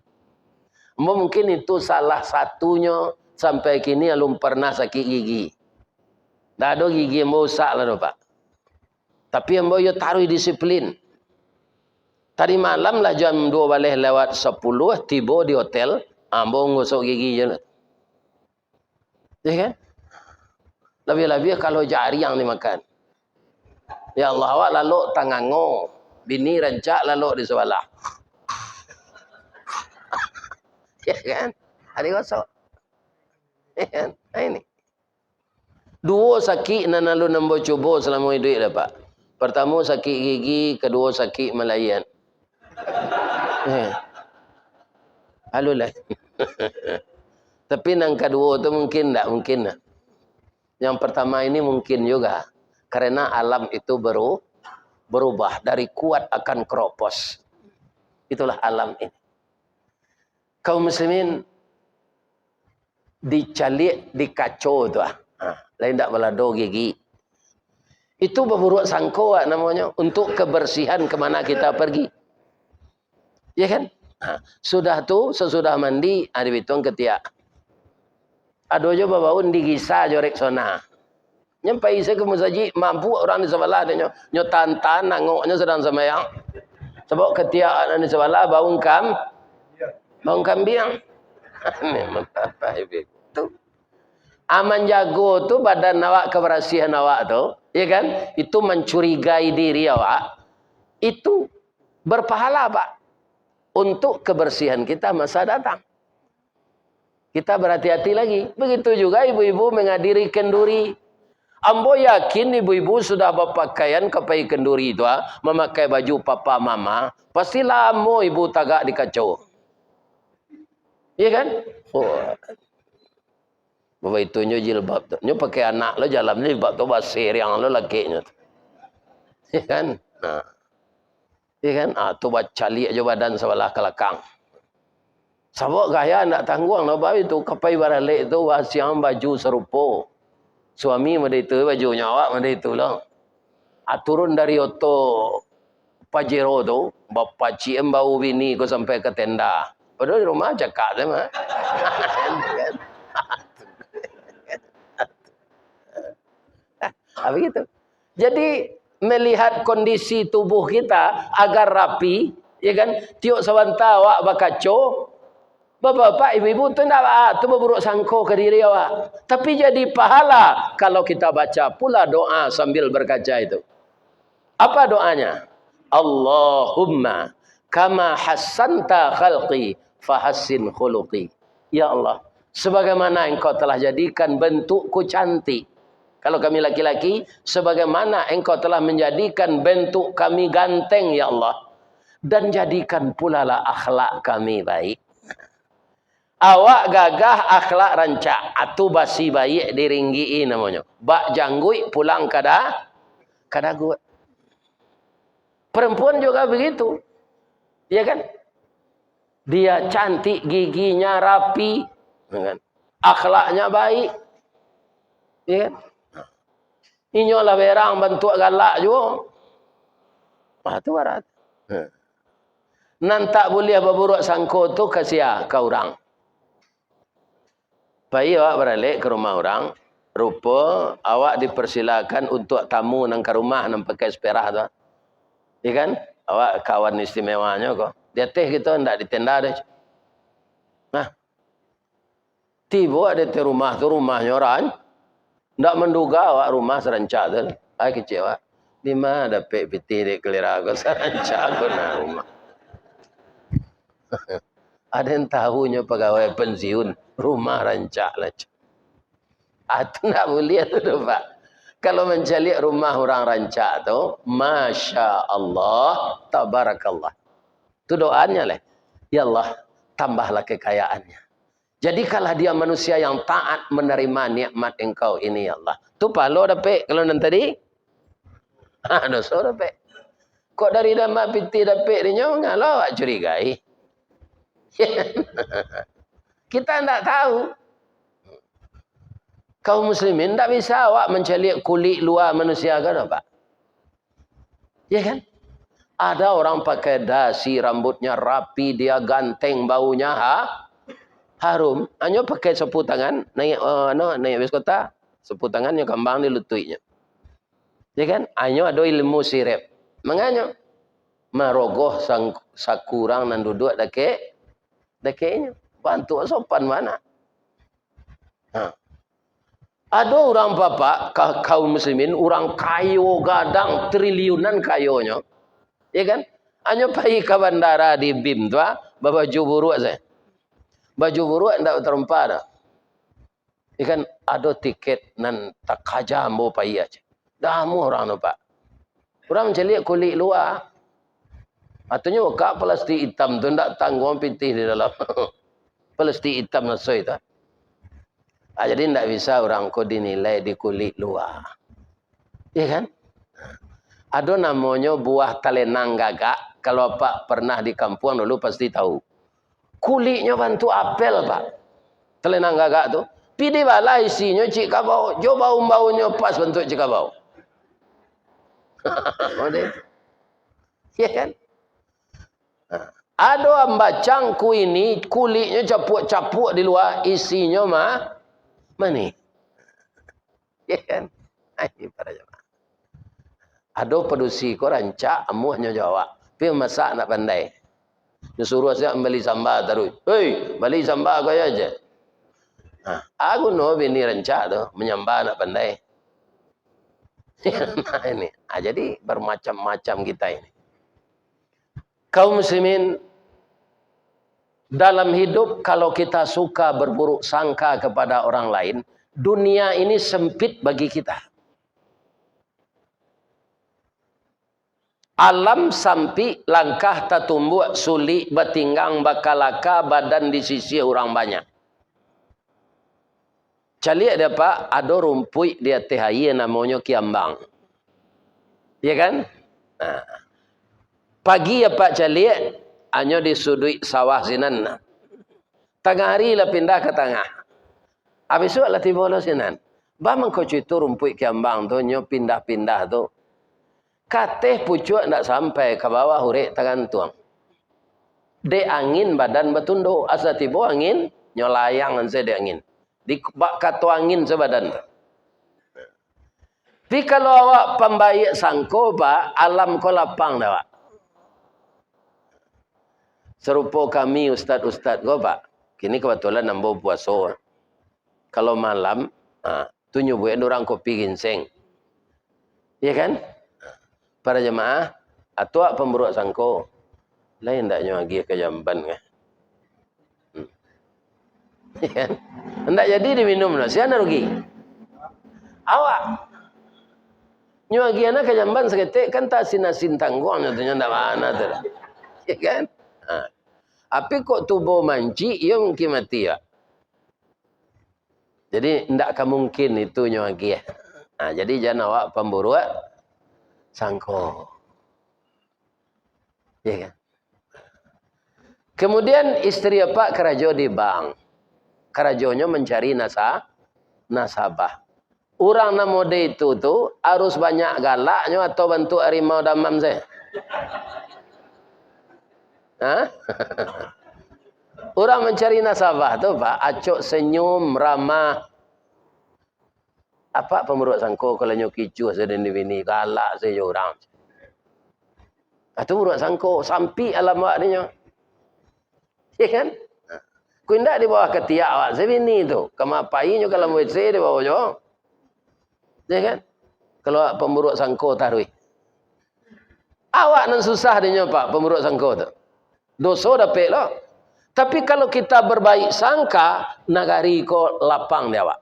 Mungkin itu salah satunya sampai kini belum pernah sakit gigi. Tak ada gigi yang rosak lah tu Pak. Tapi ambo yo taruh disiplin. Tadi malam lah jam 2 balik lewat 10 tiba di hotel, ambo ngosok gigi je. Ya kan? Lebih-lebih kalau jari yang dimakan. Ya Allah awak lalu tangango, bini rancak lalu di sebelah. Ya kan? Hari gosok. Ya kan? Nah, ini. Dua sakit nan lalu nambo cuba selama hidup dah Pak. Pertama sakit gigi, kedua sakit melayan. Alulah. Tapi yang kedua tu mungkin tak mungkin. Yang pertama ini mungkin juga. Karena alam itu berubah. Dari kuat akan keropos. Itulah alam ini. Kaum muslimin dicalik, dikacau tu. Lain tak balado gigi. Itu berburuk sangka namanya. Untuk kebersihan kemana kita pergi. Ya kan? Sudah tu, sesudah mandi, ada bitung ketiak. Ada je babaun digisa jorek sona. Nyampai saya ke musaji, mampu orang di sebelah dia nyo tantan nangoknya sedang semayang. Sebab ketiak di sebelah baung kambing. Apa itu? Aman jago tu badan awak, kebersihan awak tu, ya kan? Itu mencurigai diri awak. Itu berpahala Pak. Untuk kebersihan kita masa datang. Kita berhati-hati lagi. Begitu juga ibu-ibu menghadiri kenduri. Ambo yakin ibu-ibu sudah berpakaian kepai kenduri itu, memakai baju papa mama, pasti lama ibu tagak dikacau. Iya kan? Oh. Bapak itu nyo jilbab tu. Nyo pakai anak lo jalan jilbab tu basir yang lo lakinya. Iya kan? Nah. Iya kan? Tu baca liat je badan sebelah kelakang. Sabuk gaya nak tanggung lah bapak itu. Kapai baralik tu wasiang baju serupa. Suami mana itu bajunya awak mana itu lah. Turun dari oto Pajero tu. Bapak ciem bau bini ko sampai ke tenda. Padahal di rumah cakap sama. Begitu. Jadi melihat kondisi tubuh kita agar rapi, ya kan? Tiuk sawanta awak bakaco, Bapak-bapak, ibu-ibu tu tak tu berburuk sangka ke diri awak. Tapi jadi pahala kalau kita baca pula doa sambil berkaca itu. Apa doanya? Allahumma kama hassanta khalqi fahassin khuluqi. Ya Allah, sebagaimana engkau telah jadikan bentukku cantik. Kalau kami laki-laki, sebagaimana engkau telah menjadikan bentuk kami ganteng, ya Allah. Dan jadikan pula lah akhlak kami baik. Awak gagah akhlak rancak. Atu basi baik diringgi namanya. Bak janggui pulang kada gut. Perempuan juga begitu. Ya kan? Dia cantik, giginya rapi. Ya kan? Akhlaknya baik. Ya kan? Inyolah berang bentuk galak juga. Itu barat. Nan tak boleh berburuk sangka tu kasihan ke orang. Baik awak beralik ke rumah orang, rupa awak dipersilakan untuk tamu nang ke rumah nang pakai seperah tu. Ya kan? Awak kawan istimewanya kok. Di atas kita ndak di tenda dah. Nah. Tiba ada di rumah tu rumahnya orang. Ndak menduga awak rumah serancak tu. Ai kecewa. Di mana dapat piti dek kelira aku serancak aku na rumah. Ada yang tahunya pegawai pensiun rumah rancak lah. Itu nak boleh tu Pak. Kalau mencari rumah orang rancak tu, Masya Allah, Tabarakallah. Itu doanya lah. Ya Allah, tambahlah kekayaannya. Jadikanlah dia manusia yang taat menerima nikmat engkau ini ya Allah. Tu palo dapat kalau nanti tadi. Dosa dapat. Kok dari damat piti dapat dia ngalau awak curigai. Kita tidak tahu. Kaum muslimin tidak bisa awak mencari kulit luar manusia kan Pak? Ya kan? Ada orang pakai dasi, rambutnya rapi, dia ganteng, baunya harum. Hanya pakai sapu tangan, naik bis kota, sapu tangannya kembang di lututnya. Ya kan? Hanya ada ilmu sirip. Menganya marogoh sakurang nan duduk dekenya. Bantu sopan mana? Ada orang bapak kaum muslimin, orang kayo gadang triliunan kayonya. Ya kan? Hanya pergi ke bandara di BIM tu, baju buruk saya. Baju buruk ndak terempah dah. Ya kan? Ada tiket nan tak kajam mau pergi aja. Dah mu orang tu Pak. Orang mencari kulit luar. Artinya kak plastik hitam tu ndak tanggung putih di dalam. Plastik hitam nasoi tu. Jadi tidak bisa orang kau dinilai di kulit luar. Ya kan? Ada namanya buah talenang gagak. Kalau Pak pernah di kampung dulu pasti tahu. Kulitnya bantu apel Pak. Talenang gagak tu. Pidi bala isinya cik kabau. Jo bau-baunya pas bentuk cik kabau. Ya kan? Ada ambacangku ini kulitnya capuk-capuk di luar. Isinya mani. Ya kan? Ini para jemaah. Ada pedusi ko rancak amuhnya jawab. Tapi masak nak pandai. Dia suruh saya beli sambal terus. Hei, beli sambal kau aja. Aku no bini rancak tu menyambal nak pandai. Nah ini. Jadi bermacam-macam kita ini. Kaum muslimin dalam hidup kalau kita suka berburuk sangka kepada orang lain, dunia ini sempit bagi kita. Alam sampai langkah tatumbuh sulit batinggang bakalaka badan di sisi orang banyak. Cali ada Pak, ada rumput di atas air namanya kiambang. Ya kan? Nah. Pagi ya Pak Cali, hanya di sudut sawah sinan. Tengah hari lah pindah ke tengah. Habis itu lah tiba lah sinan. Bang kau itu rumput kiambang tu, nyo pindah-pindah tu. Kateh pucuk tak sampai ke bawah hurek tangan tuang. De angin badan bertunduk. Asa tiba angin, nyo layang saya de angin. Di bak katu angin sebadan tu. Tapi kalau awak pembaik sangko Pak, alam ko lapang dah Pak. Serupa kami ustaz-ustaz ko Pak. Kini kebetulan nambo puasa. Kalau malam, tu nyubuhin orang kopi ginseng. Ya kan? Para jemaah, atua pemburuk sangko. Lain tak lagi ke jamban kan? Ya kan? Hendak jadi diminum lah. Siapa rugi? Awak. Nyuagi anak ke jamban seketik kan tak sinasin tangguang nyatanya tak mana tu. Ya kan? Tapi kok tubuh manci, ia mungkin mati ya. Jadi tidak mungkin itu nyuagi ya. Jadi jangan awak pemburu sangko. Ya kan? Kemudian istri apa kerajo di bank. Kerajonya mencari nasabah. Orang namode itu tuh harus banyak galaknya atau bentuk harimau damam saya. Orang mencari nasabah tu Pak, acok senyum, ramah. Apa pemurut sangko kalau nyokicu sedang di sini galak saja orang. Itu pemurut sangko sampai alamat dia. Ya kan? Ku indak di bawah ketiak awak sebini tu. Kemapainya kalau WC di bawah jo. Ya kan? Kalau pemurut sangko tarui. Awak nan susah dia Pak, pemurut sangko tu. Dosa dapat lah. Tapi kalau kita berbaik sangka, nagari ko lapang dia Pak.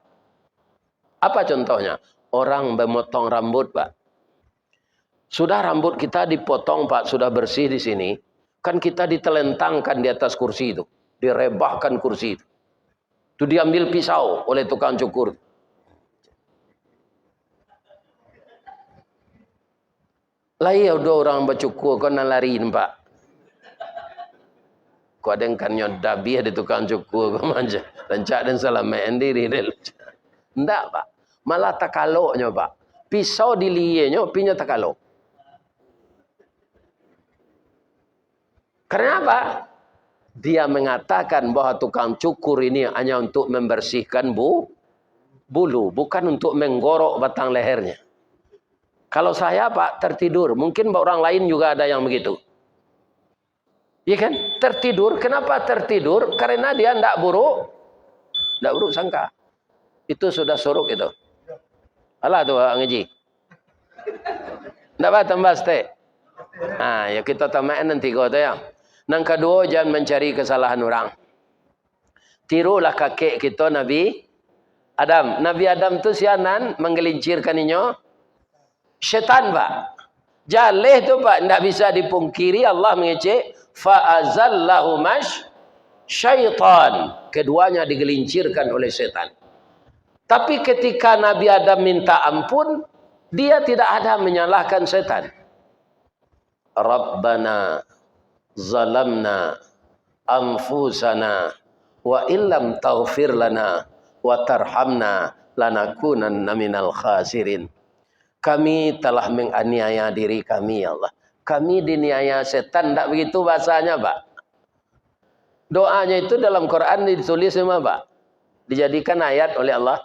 Apa contohnya? Orang memotong rambut, Pak. Sudah rambut kita dipotong, Pak, sudah bersih di sini. Kan kita ditelentangkan di atas kursi itu. Direbahkan kursi itu. Itu diambil pisau oleh tukang cukur. Lah ya udah orang bercukur, kau nak lariin, Pak. Kau ada yang kan nyodabi ada tukang cukur, kau manja. Lencak dan salamen diri. Tidak, Pak. Malah takaloknya, Pak. Pisau diliyenya, pinya takalok. Karena apa? Dia mengatakan bahwa tukang cukur ini hanya untuk membersihkan bulu. Bukan untuk menggorok batang lehernya. Kalau saya, Pak, tertidur. Mungkin orang lain juga ada yang begitu. Ya kan? Tertidur. Kenapa tertidur? Karena dia tidak buruk sangka. Itu sudah suruk itu. Alah tu ngaji. Tidak apa tambah stay. Ya kita tambahkan nanti kau tu ya. Yang kedua, jangan mencari kesalahan orang. Tirulah kakek kita Nabi Adam. Nabi Adam tu sianan menggelincirkan inyo syaitan, Pak. Jalih tu, Pak, tidak bisa dipungkiri Allah mengecek fa'azallahumash syaitan. Keduanya digelincirkan oleh syaitan. Tapi ketika Nabi Adam minta ampun, dia tidak ada menyalahkan setan. Rabbana zalamna anfusana wa illam taghfir lana wa tarhamna lanakunanna minal khasirin. Kami telah menganiaya diri kami, ya Allah. Kami diniaya setan. Tak begitu bahasanya, Pak. Doanya itu dalam Quran ditulis semua, Pak. Dijadikan ayat oleh Allah.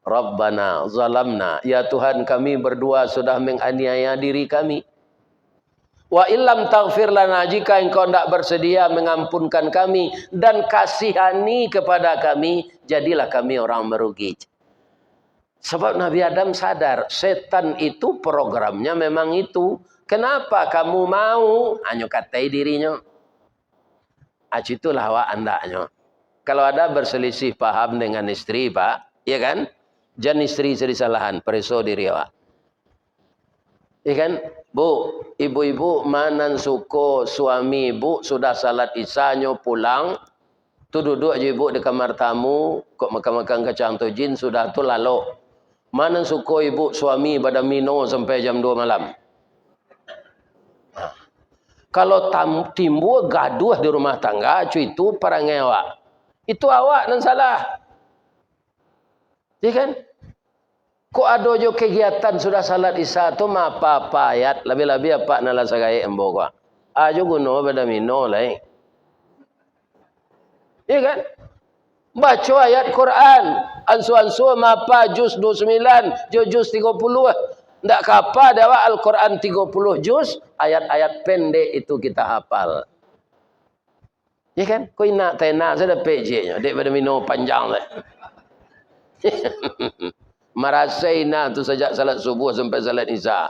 Rabbana zalamna, ya Tuhan kami berdua sudah menganiaya diri kami. Wa illam taghfir lana, jika engkau tidak bersedia mengampunkan kami dan kasihani kepada kami, jadilah kami orang merugi. Sebab Nabi Adam sadar, setan itu programnya memang itu. Kenapa kamu mau? Hanya katai dirinya. Itulah awak andaknya. Kalau ada berselisih paham dengan istri, Pak, ya kan? Jangan istri jadi salahan, pereso diri awak. Ya kan? Bu, ibu-ibu manan suko suami ibu sudah salat isanya pulang. Tu duduk je ibu di kamar tamu, kok makan-makan kacang tojin sudah tu lalu. Manan suko ibu suami pada mino sampai jam 2 malam. Kalau timbul gaduh di rumah tangga, itu perangai awak. Itu awak yang salah. Ya kan? Kok ada jo kegiatan sudah salat isya tu apa ayat lebih-lebih apa nala sagai embo ko. Ajo guno pada mino lai. Ya kan? Baca ayat Quran, ansu-ansu apa juz 29, juz 30. Ndak kapa dawa Al-Quran 30 juz, ayat-ayat pendek itu kita hafal. Ya kan? Kau nak tenak saya dah pejeknya. Daripada minum panjang lah. Marasai nak tu sejak salat subuh sampai salat isya.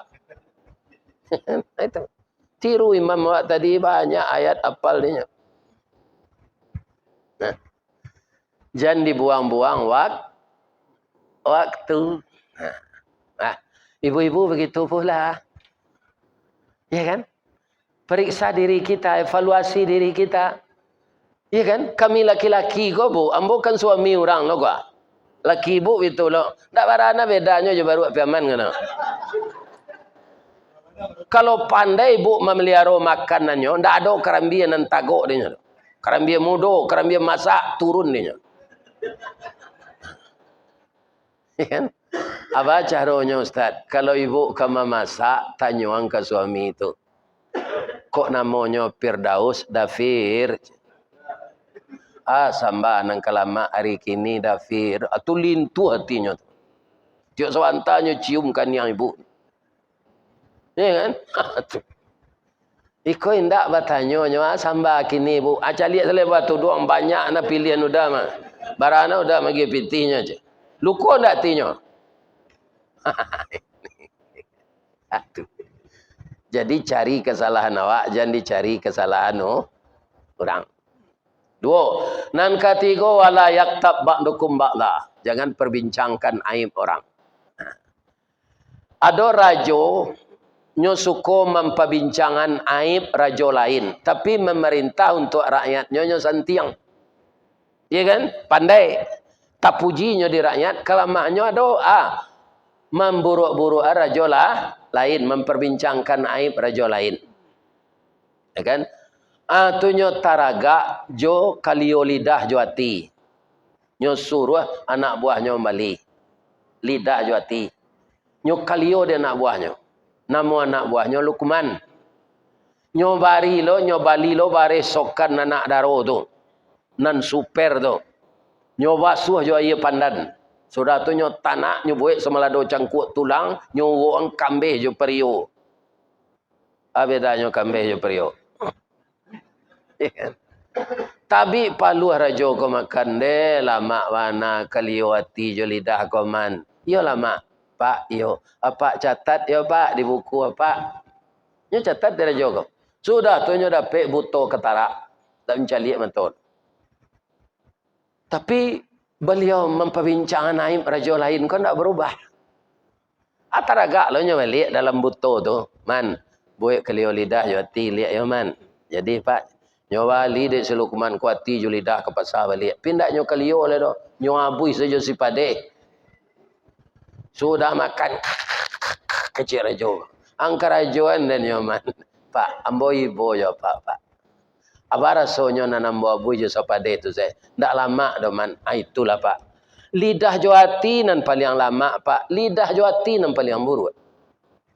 Itu. Tiru imam awak tadi banyak ayat apal dia. Nah. Jangan dibuang-buang waktu. Nah. Ibu-ibu begitu pula. Ya kan? Periksa diri kita, evaluasi diri kita. Ya kan? Kami laki-laki kau bu, ambo kan suami orang lo gua. Laki ibu itu lo. Tak barana bedanya je baru apiaman kan. Kalau pandai ibu memelihara makanannya, ndak ada kerambian dan tagok dia. Kerambian mudo, kerambian masak turun dia. Ya kan? Apa caranya Ustaz? Kalau ibu kamu masak, tanyuang ke suami itu. Kok namanya Firdaus Dafir? Sambah nang kelama hari kini Dafir. Itu lintu hatinya. Tiap sewantanya ciumkan yang ibu. Ya kan? Iko indak bertanya nyawa sambah kini ibu. Aca lihat selepas tu doang banyak na pilihan udah mah. Barana udah magi pitihnya je. Luko ndak tinyo. Jadi cari kesalahan awak, jangan dicari kesalahan orang. Dua, nan ketiga wala yaktab ba'dukum ba'da. Jangan perbincangkan aib orang. Ada rajo nyo suko memperbincangan aib rajo lain, tapi memerintah untuk rakyatnya nyo santiang. Ya kan? Pandai. Tak pujinya di rakyat, kelamaknya ada memburuk-buruk rajo lain, memperbincangkan aib rajo lain. Ya kan? Tunyo taraga jo kalio lidah jo hati. Nyo suruh anak buahnya balik. Lidah jo hati. Nyo kalio dia anak buahnya. Nama anak buahnya Lukman. Nyo bari lo, nyo bali lo bare sokan anak daro tu. Nan super tu. Nyo basuh jo air pandan. Sudah tu nyo tanak, nyo buat semalado cangkuk tulang, nyo wong kambih jo perio. Abeda nyo kambih jo perio. Tapi paluh rajo ko makan de lama wana kaliwati jo lidah ko man. Yo lama, Pak, yo. Apa catat yo Pak di buku apa? Nyo catat de rajo ko. Sudah tu nyo dapat buto ketara. Tak mencari mentot. Tapi beliau memperbincangkan aib raja lain kau tak berubah. Ataraga lo nyo balik dalam buto tu, man, buat kelio lidah jo hati lihat yo man. Jadi Pak, nyo bali de selukman ku hati jo lidah ke pasar balik. Pindak nyo kelio le do, nyo abui saja si pade. Sudah makan kecil rajo. Angka rajoan dan yo man. Pak, ambo ibo yo Pak. Apa rasanya nanam buah buih je sapade tu saya. Ndak lama dah man. Itulah Pak. Lidah jo hati nan paling lama Pak. Lidah jo hati nan paling buruk.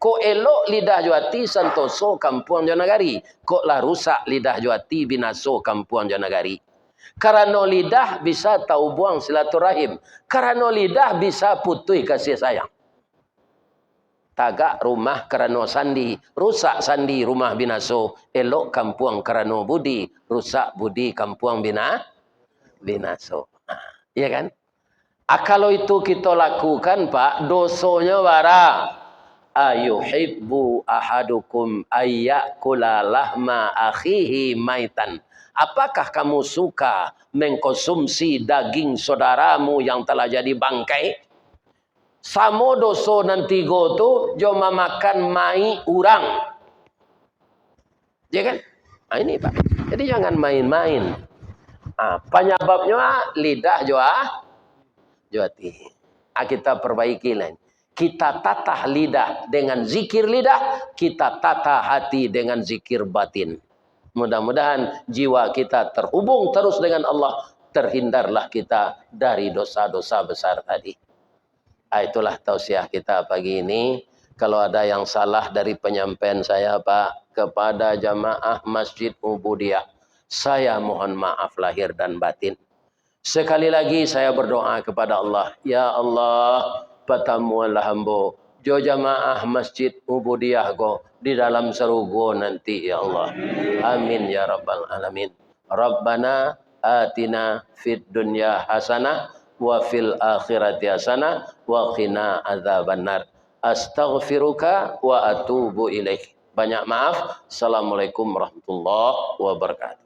Ko elok lidah jo hati santoso kampuang jo nagari. Ko lah rusak lidah jo hati binaso kampuang jo nagari. Karena lidah bisa tahu buang silaturahim. Karena lidah bisa putui kasih sayang. Tagak rumah kerana sandi, rusak sandi rumah binaso, elok kampuang kerana budi, rusak budi kampuang binaso. Iya kan? Kalau itu kita lakukan Pak, dosonya bara. Ayuhibbu ahadukum ayyakula lahma akhihi maitan. Apakah kamu suka mengkonsumsi daging saudaramu yang telah jadi bangkai? Samo doso nanti go tu joma makan mai urang. Ya kan? Ini Pak. Jadi jangan main-main. Penyebabnya lidah jo hati. Kita perbaiki lain. Kita tatah lidah dengan zikir lidah, kita tatah hati dengan zikir batin. Mudah-mudahan jiwa kita terhubung terus dengan Allah, terhindarlah kita dari dosa-dosa besar tadi. Itulah tausiah kita pagi ini. Kalau ada yang salah dari penyampaian saya Pak kepada jamaah Masjid Ubudiyah, saya mohon maaf lahir dan batin. Sekali lagi saya berdoa kepada Allah, ya Allah, patamuanlah hamba jo jamaah Masjid Ubudiyah go di dalam surga nanti ya Allah. Amin ya rabbal alamin. Rabbana atina fid dunya hasanah wa fil akhirati hasanah wa qina adzabannar. Astaghfiruka wa atubu ilaik. Banyak maaf. Assalamualaikum warahmatullahi wabarakatuh.